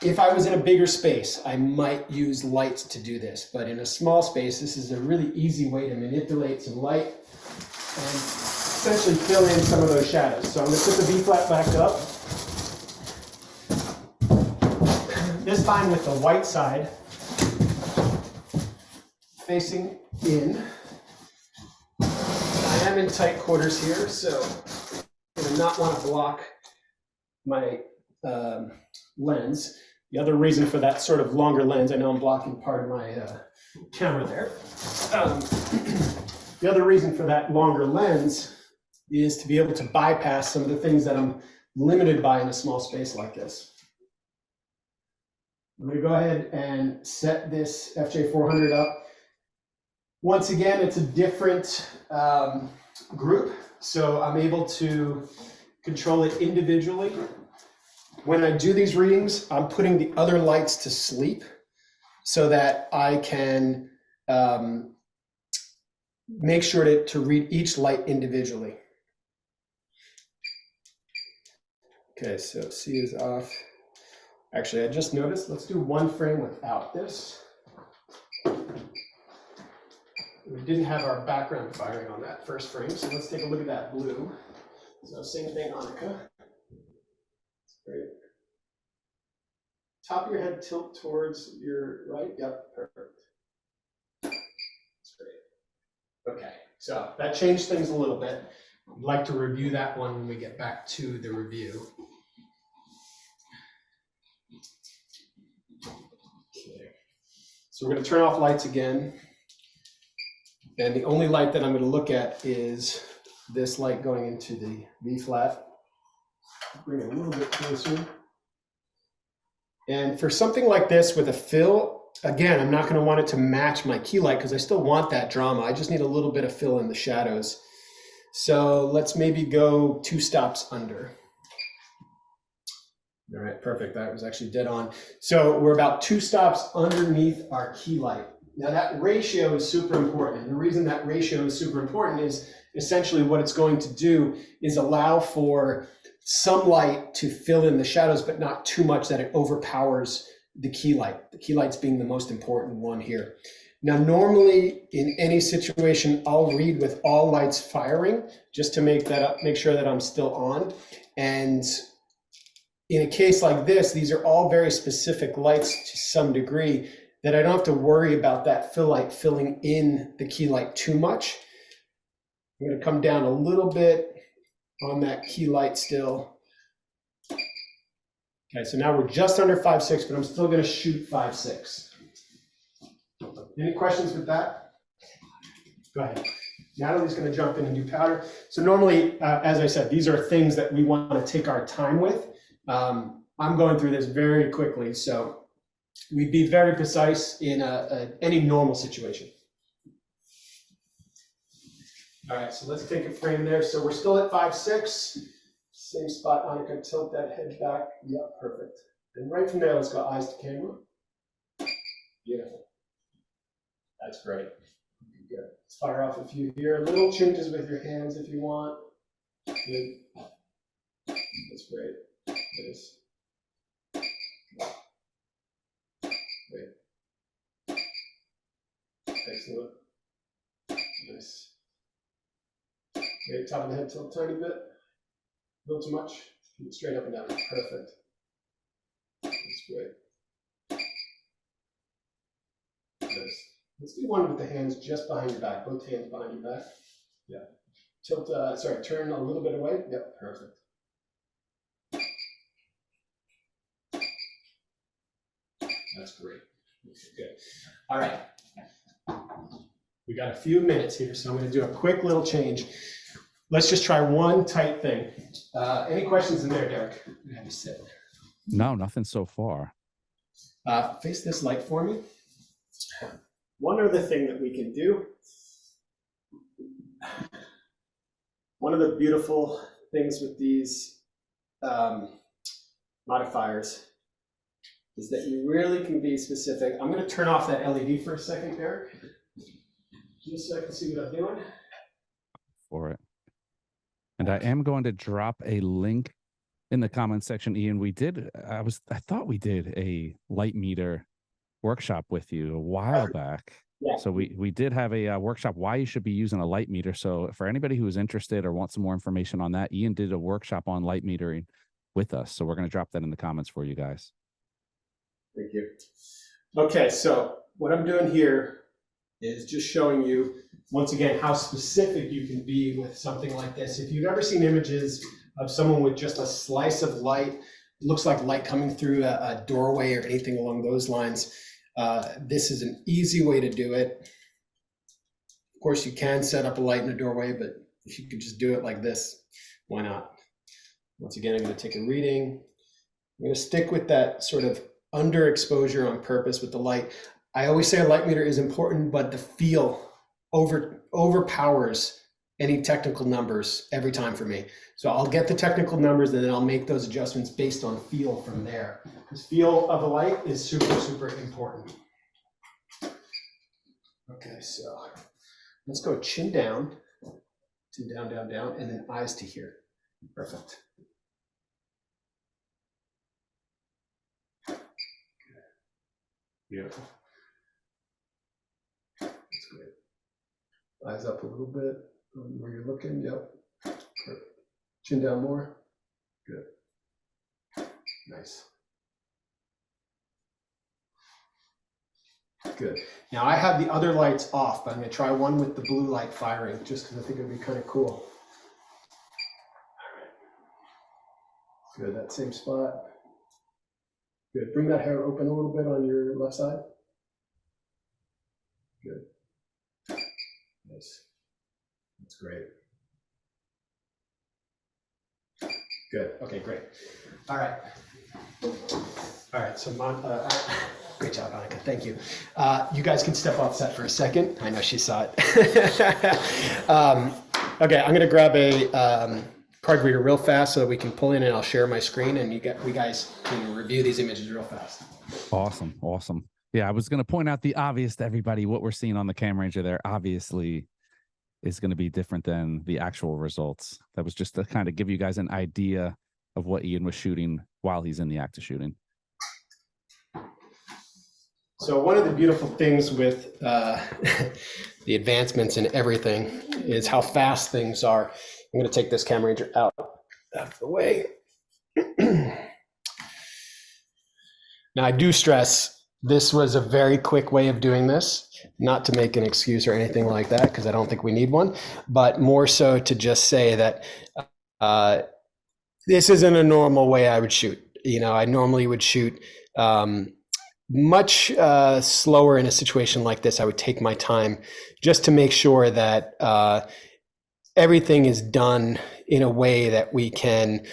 if I was in a bigger space, I might use light to do this, but in a small space, this is a really easy way to manipulate some light and essentially fill in some of those shadows. So I'm gonna put the V-flat back up. This time with the white side facing in. I am in tight quarters here, so I'm gonna and not want to block my lens. The other reason for that sort of longer lens, I know I'm blocking part of my camera there. The other reason for that longer lens is to be able to bypass some of the things that I'm limited by in a small space like this. I'm going to go ahead and set this FJ400 up. Once again, it's a different group, so I'm able to control it individually. When I do these readings, I'm putting the other lights to sleep so that I can make sure to read each light individually. Okay, so C is off. Actually, I just noticed, let's do one frame without this. We didn't have our background firing on that first frame, so let's take a look at that blue. So same thing, Annika. Great. Top of your head tilt towards your right. Yep, perfect. That's great. Okay, so that changed things a little bit. I'd like to review that one when we get back to the review. Okay. So we're going to turn off lights again. And the only light that I'm going to look at is this light going into the V flat. Bring it a little bit closer. And for something like this with a fill, again, I'm not going to want it to match my key light because I still want that drama. I just need a little bit of fill in the shadows. So let's maybe go 2 stops under. All right, perfect. That was actually dead on. So we're about 2 stops underneath our key light. Now that ratio is super important. And the reason that ratio is super important is essentially what it's going to do is allow for some light to fill in the shadows, but not too much that it overpowers the key light. The key light's being the most important one here. Now, normally in any situation, I'll read with all lights firing just to make that up, make sure that I'm still on. And in a case like this, these are all very specific lights to some degree that I don't have to worry about that fill light filling in the key light too much. I'm going to come down a little bit on that key light still. Okay, so now we're just under 5.6, but I'm still going to shoot 5.6. Any questions with that? Go ahead. Natalie's going to jump in and do powder. So normally, as I said, these are things that we want to take our time with. I'm going through this very quickly, so we'd be very precise in any normal situation. All right, so let's take a frame there. So we're still at 5.6. Same spot, Annika, tilt that head back. Yep, perfect. And right from there, let's go eyes to camera. Beautiful. That's great. Good. Let's fire off a few here. Little changes with your hands if you want. Good. That's great. Nice. Great. Excellent. Nice. Okay, top of the head tilt a tiny bit. A little too much. Keep it straight up and down. Perfect. That's great. Nice. Let's do one with the hands just behind your back. Both hands behind your back. Yeah. Tilt, turn a little bit away. Yep, perfect. That's great. Good. All right. We got a few minutes here, so I'm going to do a quick little change. Let's just try one tight thing. Any questions in there, Derek? Have you sit? No, nothing so far. Face this light for me. One other thing that we can do. One of the beautiful things with these modifiers is that you really can be specific. I'm going to turn off that LED for a second, Eric, just so I can see what I'm doing. For it. And I am going to drop a link in the comment section, Ian. I thought we did a light meter workshop with you a while back. Yeah. So we did have a workshop why you should be using a light meter. So for anybody who is interested or wants some more information on that, Ian did a workshop on light metering with us. So we're going to drop that in the comments for you guys. Thank you. Okay, so what I'm doing here is just showing you, once again, how specific you can be with something like this. If you've ever seen images of someone with just a slice of light, looks like light coming through a doorway or anything along those lines, this is an easy way to do it. Of course, you can set up a light in a doorway, but if you could just do it like this, why not? Once again, I'm going to take a reading. I'm going to stick with that sort of underexposure on purpose with the light. I always say a light meter is important, but the feel overpowers any technical numbers every time for me. So I'll get the technical numbers and then I'll make those adjustments based on feel from there. Because feel of a light is super, super important. Okay, so let's go chin down, down, and then eyes to here. Perfect. Beautiful. That's great. Eyes up a little bit where you're looking. Yep. Perfect. Chin down more. Good. Nice. Good. Now I have the other lights off, but I'm going to try one with the blue light firing just because I think it would be kind of cool. All right. Good. That same spot. Good. Bring that hair open a little bit on your left side. Good. Nice. That's great. Good. Okay, great. All right. All right. So, great job, Annika. Thank you. You guys can step off set for a second. I know she saw it. Okay, I'm going to grab a card reader real fast so that we can pull in, and I'll share my screen, and we guys can review these images real fast. Awesome. Awesome. Yeah, I was going to point out the obvious to everybody. What we're seeing on the CamRanger there obviously is going to be different than the actual results. That was just to kind of give you guys an idea of what Ian was shooting while he's in the act of shooting. So one of the beautiful things with the advancements in everything is how fast things are. I'm going to take this CamRanger out of the way. Now, I do stress this was a very quick way of doing this, not to make an excuse or anything like that, because I don't think we need one, but more so to just say that this isn't a normal way I would shoot. You know, I normally would shoot much slower in a situation like this. I would take my time just to make sure that everything is done in a way that we can,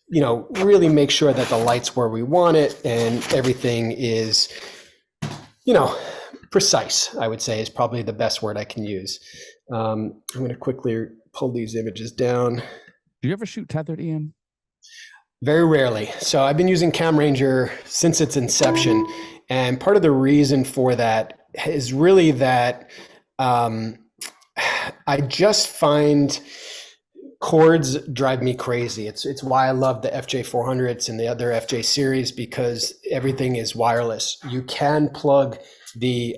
you know, really make sure that the light's where we want it and everything is, you know, precise, I would say is probably the best word I can use. I'm going to quickly pull these images down. Do you ever shoot tethered, Ian? Very rarely. So I've been using CamRanger since its inception. And part of the reason for that is really that I just find cords drive me crazy. It's why I love the FJ400s and the other FJ series, because everything is wireless. You can plug the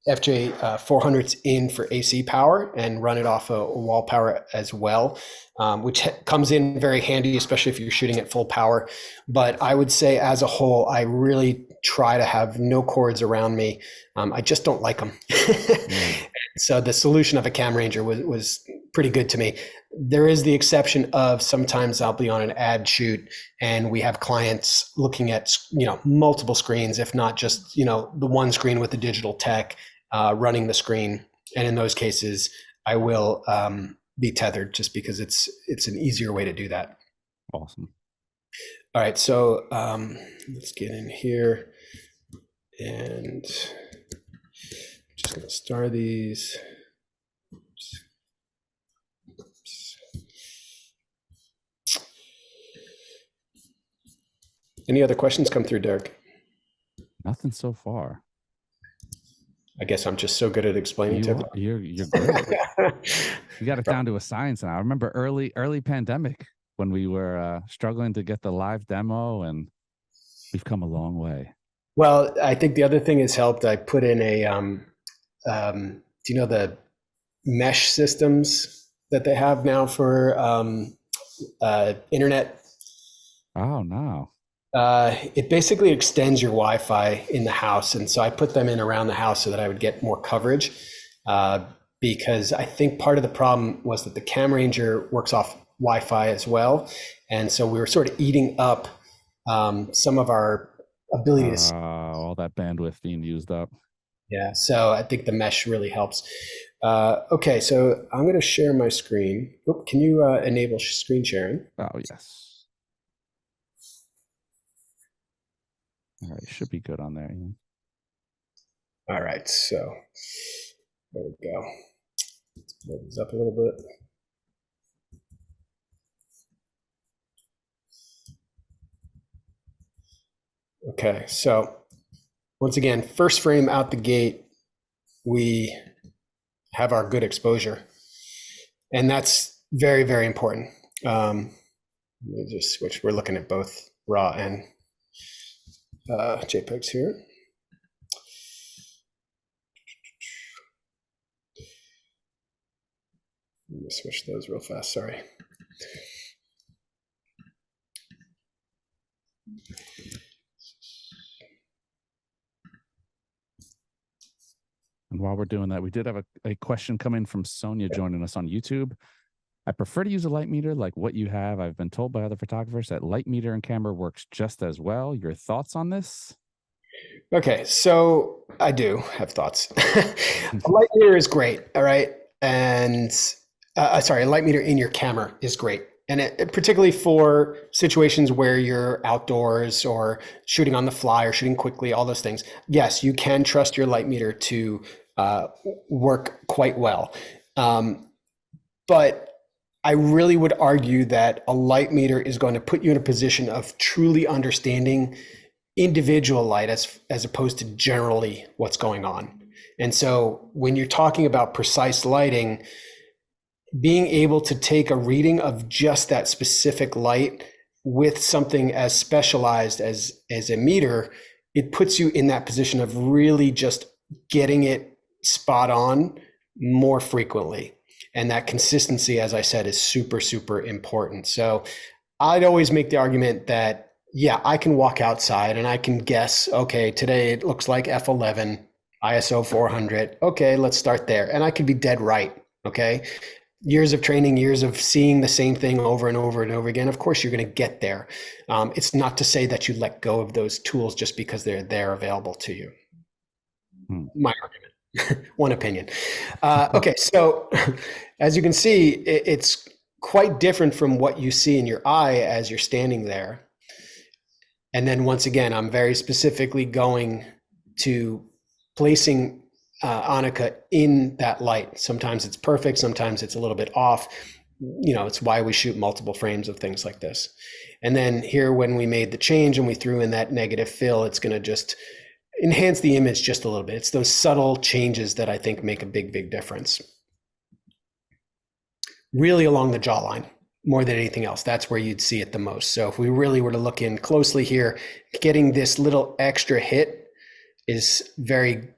FJ400s in for AC power and run it off a wall power as well, which comes in very handy, especially if you're shooting at full power. But I would say as a whole, I really try to have no cords around me. I just don't like them. So the solution of a CamRanger was pretty good to me. There is the exception of sometimes I'll be on an ad shoot and we have clients looking at, you know, multiple screens, if not just, you know, the one screen with the digital tech running the screen. And in those cases, I will be tethered just because it's an easier way to do that. Awesome. All right, so let's get in here and just gonna start these. Any other questions come through, Derek? Nothing so far. I guess I'm just so good at explaining to everyone. You're great. You got it down to a science now. I remember early pandemic when we were struggling to get the live demo, and we've come a long way. Well, I think the other thing has helped. I put in a, do you know the mesh systems that they have now for internet? Oh, no. It basically extends your Wi-Fi in the house. And so I put them in around the house so that I would get more coverage, because I think part of the problem was that the CamRanger works off Wi-Fi as well. And so we were sort of eating up some of our ability to see. All that bandwidth being used up. Yeah, so I think the mesh really helps. Okay, so I'm going to share my screen. Oop, can you enable screen sharing? Oh, yes. All right, should be good on there. Ian. All right, so there we go. Let's blow this up a little bit. Okay, so once again, first frame out the gate, we have our good exposure. And that's very, very important. Let me just switch. We're looking at both RAW and JPEGs here. Let me switch those real fast, sorry. And while we're doing that, we did have a question come in from Sonia joining us on YouTube. I prefer to use a light meter like what you have. I've been told by other photographers that light meter and camera works just as well. Your thoughts on this? Okay, so I do have thoughts. A light meter is great, all right? And sorry, a light meter in your camera is great. And particularly for situations where you're outdoors or shooting on the fly or shooting quickly, all those things. Yes, you can trust your light meter to work quite well. But I really would argue that a light meter is going to put you in a position of truly understanding individual light as opposed to generally what's going on. And so when you're talking about precise lighting, being able to take a reading of just that specific light with something as specialized as a meter, it puts you in that position of really just getting it spot on more frequently. And that consistency, as I said, is super, super important. So I'd always make the argument that, yeah, I can walk outside and I can guess, okay, today it looks like f11, ISO 400. Okay, let's start there. And I could be dead right, okay? Years of training, years of seeing the same thing over and over and over again. Of course, you're going to get there. It's not to say that you let go of those tools just because they're there available to you. My argument, one opinion. Okay, so as you can see, it's quite different from what you see in your eye as you're standing there. And then once again, I'm very specifically going to placing Annika in that light. Sometimes it's perfect, sometimes it's a little bit off. You know, it's why we shoot multiple frames of things like this. And then here, when we made the change and we threw in that negative fill, it's going to just enhance the image just a little bit. It's those subtle changes that I think make a big, big difference. Really along the jawline, more than anything else. That's where you'd see it the most. So if we really were to look in closely here, getting this little extra hit is very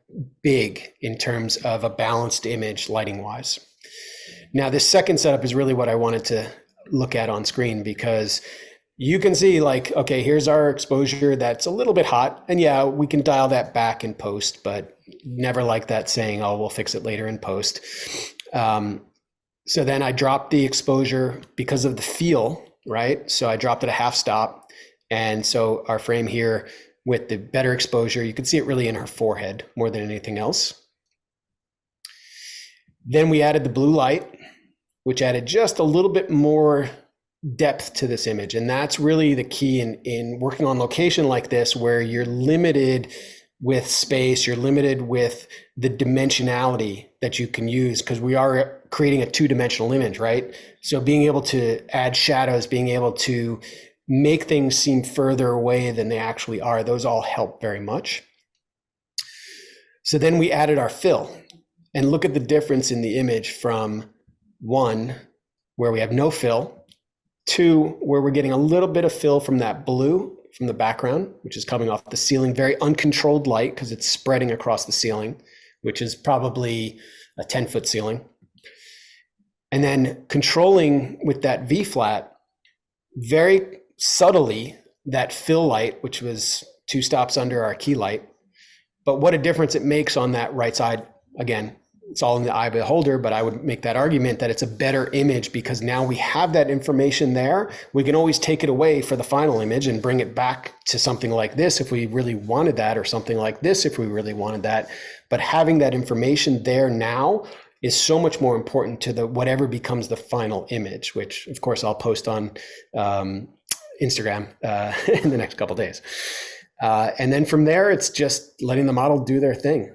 big in terms of a balanced image lighting wise. Now, this second setup is really what I wanted to look at on screen, because you can see, like, okay, here's our exposure that's a little bit hot. And yeah, we can dial that back in post, but never like that saying, oh, we'll fix it later in post. So then I dropped the exposure because of the feel, right? So I dropped it a half stop. And so our frame here with the better exposure, you can see it really in her forehead more than anything else. Then we added the blue light, which added just a little bit more depth to this image. And that's really the key in working on location like this, where you're limited with space, you're limited with the dimensionality that you can use, because we are creating a two-dimensional image, right? So being able to add shadows, being able to make things seem further away than they actually are, those all help very much. So then we added our fill, and look at the difference in the image from 1, where we have no fill, 2, where we're getting a little bit of fill from that blue from the background, which is coming off the ceiling, very uncontrolled light because it's spreading across the ceiling, which is probably a 10-foot ceiling. And then controlling with that V flat, very subtly, that fill light, which was 2 stops under our key light. But what a difference it makes on that right side. Again, it's all in the eye of the beholder, but I would make that argument that it's a better image because now we have that information there. We can always take it away for the final image and bring it back to something like this if we really wanted that, or something like this if we really wanted that. But having that information there now is so much more important to the whatever becomes the final image, which of course I'll post on Instagram in the next couple of days. And then from there, it's just letting the model do their thing.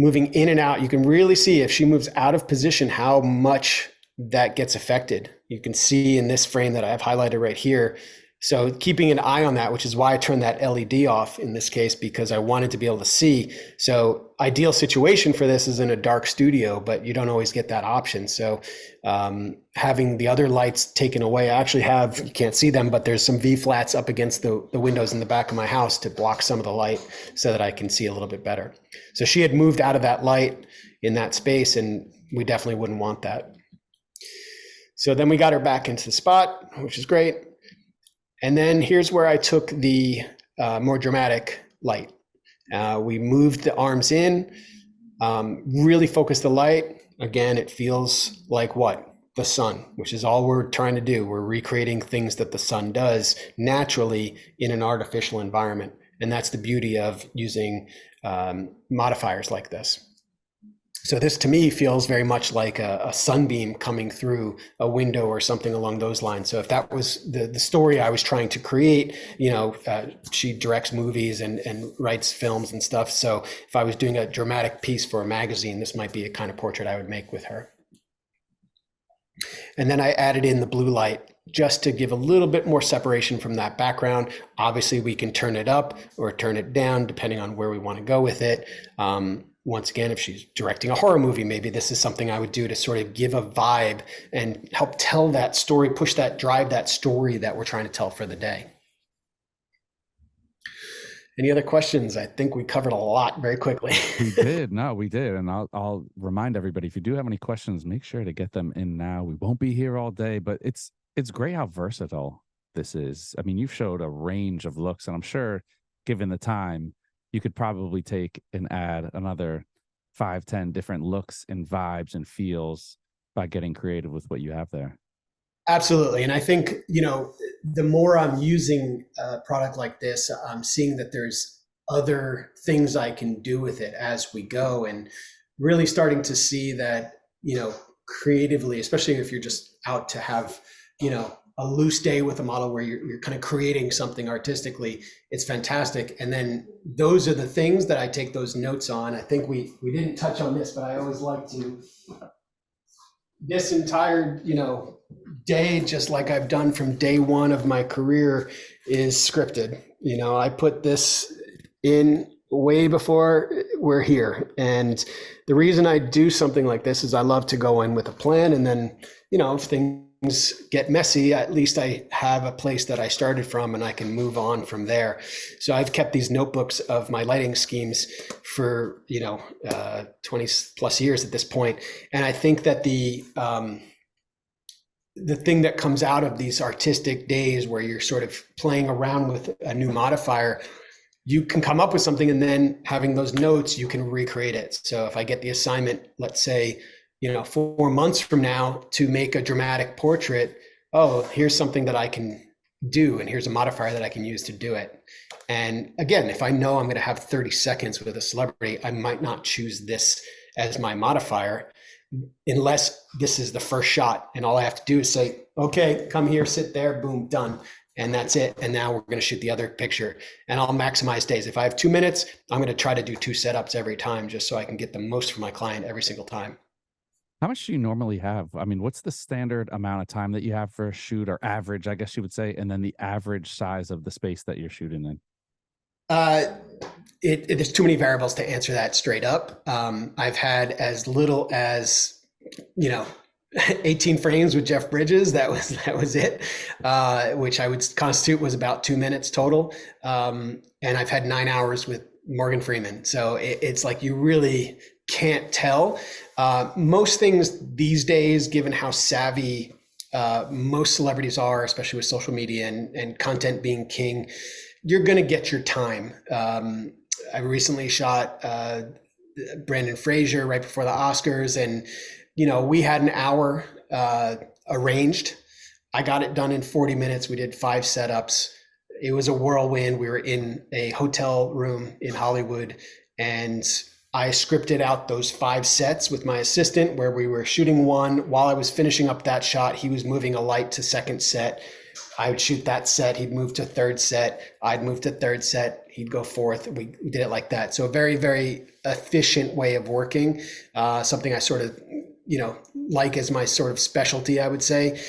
Moving in and out, you can really see if she moves out of position, how much that gets affected. You can see in this frame that I have highlighted right here. So keeping an eye on that, which is why I turned that LED off in this case, because I wanted to be able to see. So ideal situation for this is in a dark studio, but you don't always get that option. So having the other lights taken away, I actually have, you can't see them, but there's some V-flats up against the windows in the back of my house to block some of the light so that I can see a little bit better. So she had moved out of that light in that space, and we definitely wouldn't want that. So then we got her back into the spot, which is great. And then here's where I took the more dramatic light. We moved the arms in, really focused the light. Again, it feels like what? The sun, which is all we're trying to do. We're recreating things that the sun does naturally in an artificial environment. And that's the beauty of using modifiers like this. So this to me feels very much like a sunbeam coming through a window or something along those lines. So if that was the story I was trying to create, she directs movies and writes films and stuff. So if I was doing a dramatic piece for a magazine, this might be a kind of portrait I would make with her. And then I added in the blue light just to give a little bit more separation from that background. Obviously we can turn it up or turn it down depending on where we want to go with it. Once again, if she's directing a horror movie, maybe this is something I would do to sort of give a vibe and help tell that story, drive that story that we're trying to tell for the day. Any other questions? I think we covered a lot very quickly. We did. No, we did. And I'll remind everybody, if you do have any questions, make sure to get them in now. We won't be here all day, but it's great how versatile this is. I mean, you've showed a range of looks, and I'm sure given the time, you could probably take and add another 5-10 different looks and vibes and feels by getting creative with what you have there. Absolutely. And I think, the more I'm using a product like this, I'm seeing that there's other things I can do with it as we go, and really starting to see that, creatively, especially if you're just out to have, a loose day with a model where you're kind of creating something artistically, it's fantastic. And then those are the things that I take those notes on. I think we didn't touch on this, but I always like to, this entire, day, just like I've done from day one of my career, is scripted. I put this in way before we're here. And the reason I do something like this is I love to go in with a plan, and then, if things get messy, at least I have a place that I started from and I can move on from there. So I've kept these notebooks of my lighting schemes for 20 plus years at this point. And I think that the thing that comes out of these artistic days where you're sort of playing around with a new modifier, you can come up with something, and then having those notes, you can recreate it. So if I get the assignment, let's say, 4 months from now to make a dramatic portrait, here's something that I can do, and here's a modifier that I can use to do it. And again, if I know I'm going to have 30 seconds with a celebrity, I might not choose this as my modifier unless this is the first shot, and all I have to do is say, okay, come here, sit there, boom, done. And that's it. And now we're going to shoot the other picture, and I'll maximize days. If I have 2 minutes, I'm going to try to do 2 setups every time, just so I can get the most from my client every single time. How much do you normally have? I mean, what's the standard amount of time that you have for a shoot, or average, I guess you would say, and then the average size of the space that you're shooting in? There's too many variables to answer that straight up. I've had as little as, 18 frames with Jeff Bridges. That was it, which I would constitute was about 2 minutes total. And I've had 9 hours with Morgan Freeman. So it's like, you really can't tell. Most things these days, given how savvy most celebrities are, especially with social media and content being king, you're going to get your time. I recently shot Brendan Fraser right before the Oscars, and we had an hour arranged. I got it done in 40 minutes. We did 5 setups. It was a whirlwind. We were in a hotel room in Hollywood, and I scripted out those 5 sets with my assistant, where we were shooting one. While I was finishing up that shot, he was moving a light to second set. I would shoot that set. He'd move to third set. I'd move to third set. He'd go fourth. We did it like that. So a very, very efficient way of working. Something I sort of, like as my sort of specialty, I would say.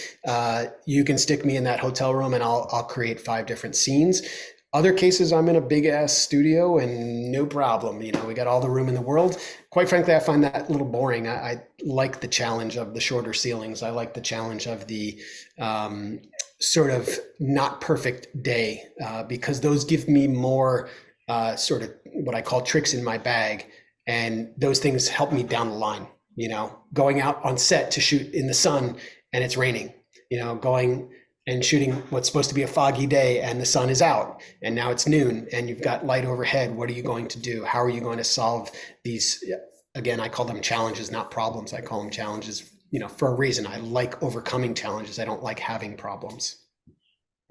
You can stick me in that hotel room and I'll create 5 different scenes. Other cases, I'm in a big ass studio and no problem. We got all the room in the world. Quite frankly, I find that a little boring. I like the challenge of the shorter ceilings. I like the challenge of the sort of not perfect day, because those give me more sort of what I call tricks in my bag. And those things help me down the line, going out on set to shoot in the sun and it's raining, going and shooting what's supposed to be a foggy day and the sun is out and now it's noon and you've got light overhead. What are you going to do? How are you going to solve these? Again, I call them challenges, not problems. I call them challenges, for a reason. I like overcoming challenges. I don't like having problems.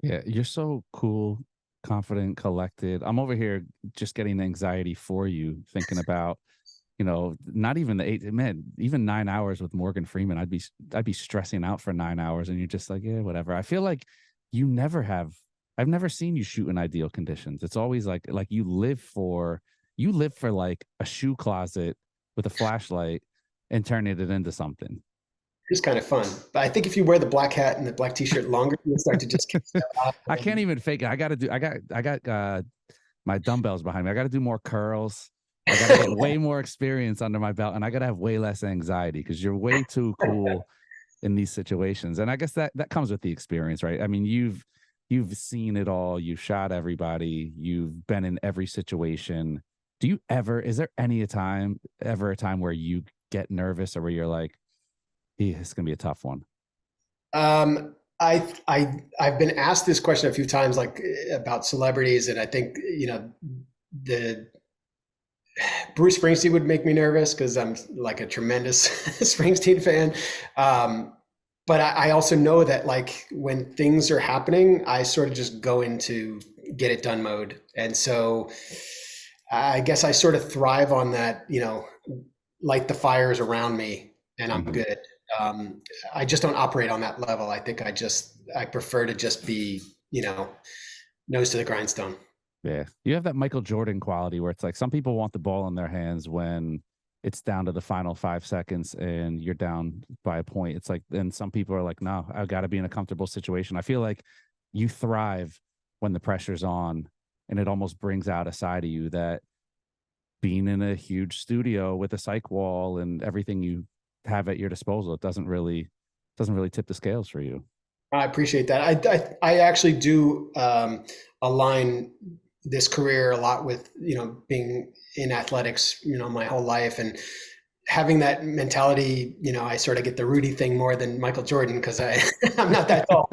Yeah, you're so cool, confident, collected. I'm over here just getting anxiety for you, thinking about, not even the 8, man, even 9 hours with Morgan Freeman. I'd be stressing out for 9 hours, and you're just like, yeah, whatever. I feel like I've never seen you shoot in ideal conditions. It's always like you live for like a shoe closet with a flashlight and turning it into something. It's kind of fun. But I think if you wear the black hat and the black t-shirt longer, you'll start to just kick stuff out. I can't even fake it. I got my dumbbells behind me. I got to do more curls. I got to get way more experience under my belt, and I got to have way less anxiety because you're way too cool in these situations. And I guess that comes with the experience, right? I mean, you've seen it all. You've shot everybody. You've been in every situation. Is there a time where you get nervous or where you're like, yeah, it's going to be a tough one? I've been asked this question a few times, like about celebrities, and I think the Bruce Springsteen would make me nervous because I'm like a tremendous Springsteen fan. But I also know that like when things are happening, I sort of just go into get it done mode, and so I guess I sort of thrive on that. Light the fires around me, and I'm good. I just don't operate on that level. I think I prefer to just be, nose to the grindstone. Yeah. You have that Michael Jordan quality where it's like some people want the ball in their hands when it's down to the final 5 seconds and you're down by a point. It's like, then some people are like, no, I've got to be in a comfortable situation. I feel like you thrive when the pressure's on, and it almost brings out a side of you that being in a huge studio with a cyc wall and everything you have at your disposal, it doesn't really tip the scales for you. I appreciate that. I actually do align this career a lot with being in athletics my whole life, and having that mentality. I sort of get the Rudy thing more than Michael Jordan because I'm not that tall.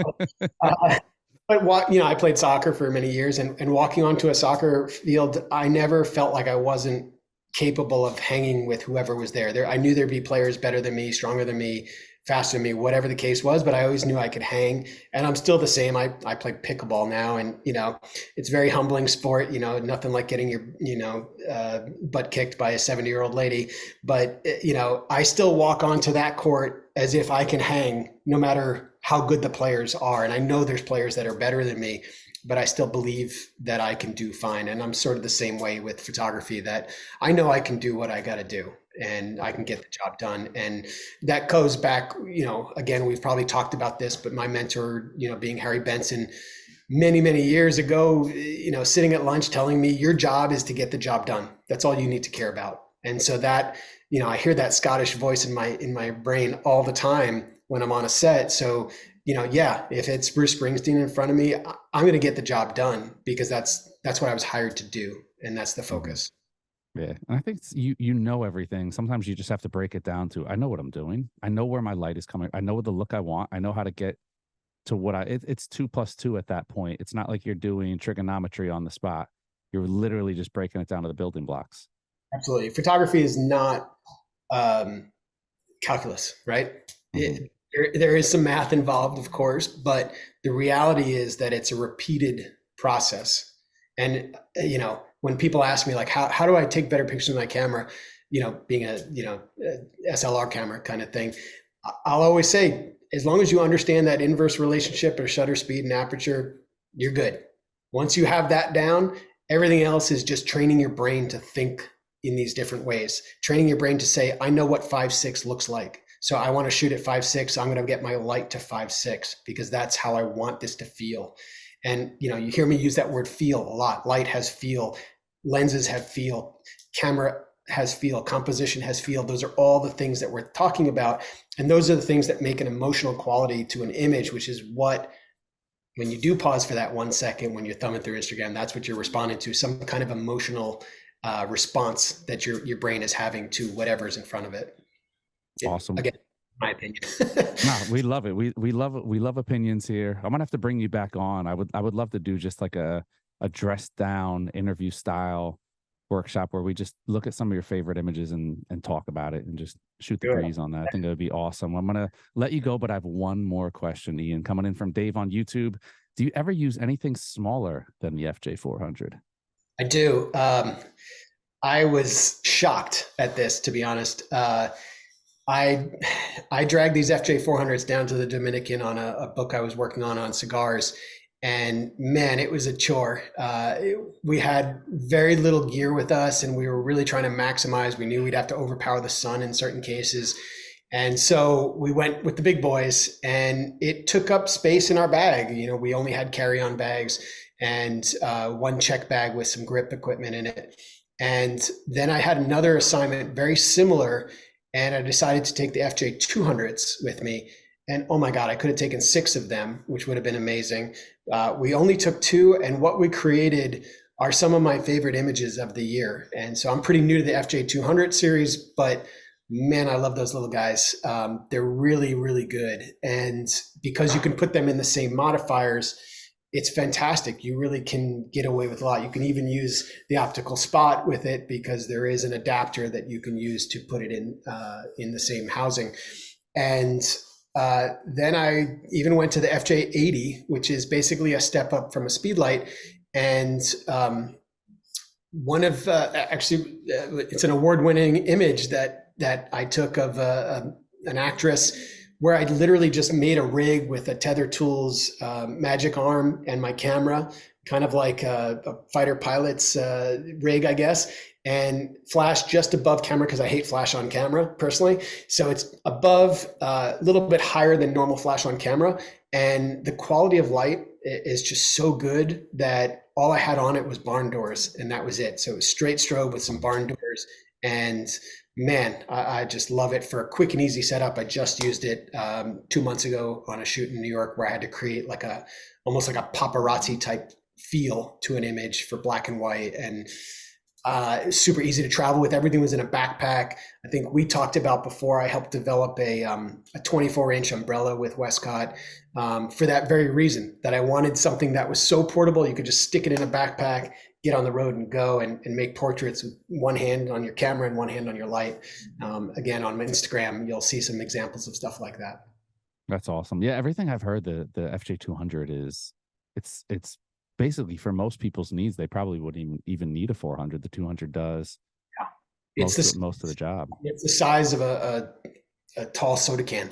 But I played soccer for many years, and walking onto a soccer field, I never felt like I wasn't capable of hanging with whoever was there. I knew there'd be players better than me, stronger than me, faster than me, whatever the case was, but I always knew I could hang, and I'm still the same. I play pickleball now, and it's a very humbling sport. Nothing like getting your butt kicked by a 70-year-old lady, but I still walk onto that court as if I can hang no matter how good the players are. And I know there's players that are better than me, but I still believe that I can do fine. And I'm sort of the same way with photography, that I know I can do what I got to do and I can get the job done. And that goes back, again, we've probably talked about this, but my mentor, being Harry Benson, many, many years ago, sitting at lunch telling me your job is to get the job done. That's all you need to care about. And so that, I hear that Scottish voice in my brain all the time when I'm on a set. So, if it's Bruce Springsteen in front of me, I'm going to get the job done because that's what I was hired to do. And that's the focus. Yeah. And I think you know everything. Sometimes you just have to break it down to, I know what I'm doing. I know where my light is coming. I know the look I want. I know how to get to what it's 2+2 at that point. It's not like you're doing trigonometry on the spot. You're literally just breaking it down to the building blocks. Absolutely. Photography is not calculus, right? There is some math involved, of course, but the reality is that it's a repeated process. And, when people ask me like, how do I take better pictures with my camera, being a SLR camera kind of thing, I'll always say, as long as you understand that inverse relationship or shutter speed and aperture, you're good. Once you have that down, everything else is just training your brain to think in these different ways, training your brain to say, I know what 5.6 looks like. So I want to shoot at 5.6. I'm going to get my light to 5.6 because that's how I want this to feel. And, you hear me use that word feel a lot. Light has feel, lenses have feel, camera has feel, composition has feel. Those are all the things that we're talking about. And those are the things that make an emotional quality to an image, which is what, when you do pause for that 1 second, when you're thumbing through Instagram, that's what you're responding to, some kind of emotional response that your brain is having to whatever's in front of it. Awesome. Again, my opinion. No, we love it. We love it. We love opinions here. I'm gonna have to bring you back on. I would love to do just like a dressed down interview style workshop where we just look at some of your favorite images and talk about it and just shoot the breeze on that. I think that would be awesome. I'm gonna let you go, but I have one more question, Ian, coming in from Dave on YouTube. Do you ever use anything smaller than the FJ400? I do. I was shocked at this, to be honest. I dragged these FJ400s down to the Dominican on a book I was working on cigars. And man, it was a chore. We had very little gear with us and we were really trying to maximize. We knew we'd have to overpower the sun in certain cases. And so we went with the big boys and it took up space in our bag. We only had carry-on bags and one check bag with some grip equipment in it. And then I had another assignment very similar and I decided to take the FJ200s with me. And oh my God, I could have taken 6 of them, which would have been amazing. We only took 2, and what we created are some of my favorite images of the year. And so I'm pretty new to the FJ200 series, but man, I love those little guys. They're really, really good. And because you can put them in the same modifiers, it's fantastic. You really can get away with a lot. You can even use the optical spot with it because there is an adapter that you can use to put it in the same housing. And then I even went to the FJ80, which is basically a step up from a Speedlight. And one of actually, it's an award-winning image that I took of an actress where I literally just made a rig with a Tether Tools magic arm and my camera, kind of like a fighter pilot's rig, I guess, and flash just above camera because I hate flash on camera personally. So it's above, a little bit higher than normal flash on camera. And the quality of light is just so good that all I had on it was barn doors and that was it. So it was straight strobe with some barn doors. And man, I just love it for a quick and easy setup. I just used it 2 months ago on a shoot in New York where I had to create like almost like a paparazzi type feel to an image for black and white, and super easy to travel with. Everything was in a backpack. I think we talked about before, I helped develop a 24-inch umbrella with Westcott for that very reason, that I wanted something that was so portable. You could just stick it in a backpack, get on the road and go and make portraits with one hand on your camera and one hand on your light. Again, on Instagram, you'll see some examples of stuff like that. That's awesome. Yeah, everything I've heard, the FJ200 is, it's basically for most people's needs. They probably wouldn't even need a 400. The 200 does. Yeah, most of the job. It's the size of a tall soda can.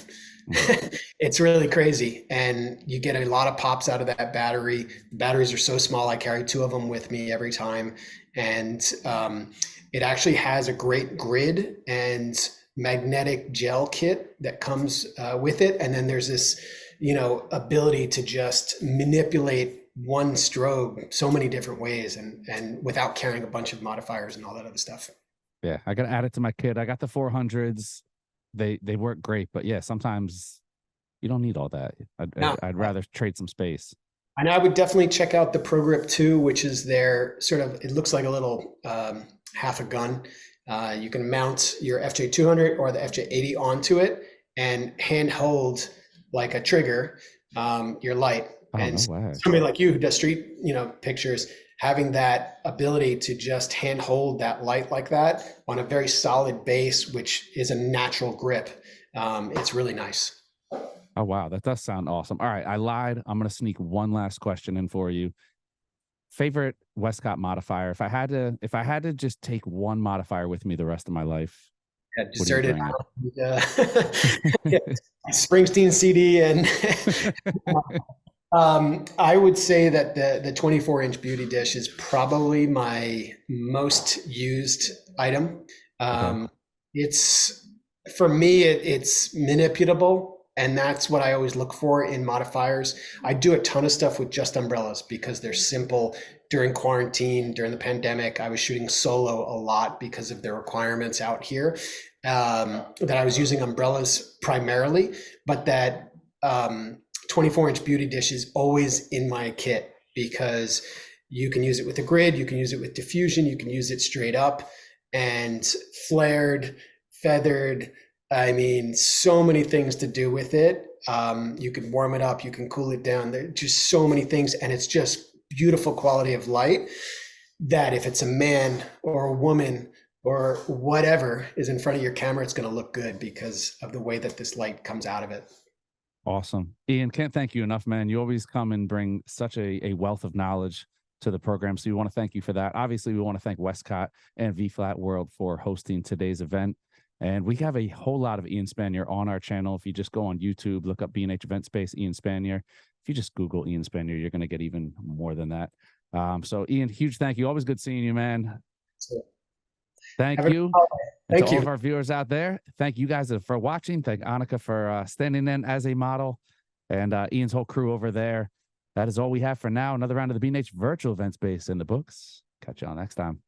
It's really crazy, and you get a lot of pops out of that battery. The batteries are so small, I carry 2 of them with me every time, and it actually has a great grid and magnetic gel kit that comes with it, and then there's this ability to just manipulate one strobe so many different ways and without carrying a bunch of modifiers and all that other stuff. Yeah, I gotta add it to my kit. I got the 400s. They work great, but yeah, sometimes you don't need all that. I'd rather trade some space. And I would definitely check out the ProGrip 2, which is their sort of, it looks like a little half a gun. You can mount your FJ200 or the FJ80 onto it and hand hold like a trigger, your light. Oh, And no way. somebody like you who does street, pictures, having that ability to just hand hold that light like that on a very solid base, which is a natural grip. It's really nice. Oh, wow. That does sound awesome. All right. I lied. I'm going to sneak one last question in for you. Favorite Westcott modifier? If I had to just take one modifier with me the rest of my life, Yeah, what are you deserted bringing? Springsteen CD. And I would say that the 24-inch beauty dish is probably my most used item. Okay. It's, for me, it's manipulable. And that's what I always look for in modifiers. I do a ton of stuff with just umbrellas because they're simple. During quarantine, during the pandemic, I was shooting solo a lot because of the requirements out here, that I was using umbrellas primarily, but that 24-inch beauty dish is always in my kit because you can use it with a grid, you can use it with diffusion, you can use it straight up and flared, feathered. I mean, so many things to do with it. You can warm it up, you can cool it down. There's just so many things, and it's just beautiful quality of light that if it's a man or a woman or whatever is in front of your camera, it's going to look good because of the way that this light comes out of it. Awesome. Ian, can't thank you enough, man. You always come and bring such a wealth of knowledge to the program. So we want to thank you for that. Obviously, we want to thank Westcott and V-Flat World for hosting today's event. And we have a whole lot of Ian Spanier on our channel. If you just go on YouTube, look up B&H Event Space, Ian Spanier. If you just Google Ian Spanier, you're going to get even more than that. So Ian, huge thank you. Always good seeing you, man. Thank you. And Thank to you. all of our viewers out there, thank you guys for watching. Thank Annika for standing in as a model, and Ian's whole crew over there. That is all we have for now. Another round of the B&H Virtual Event Space in the books. Catch y'all next time.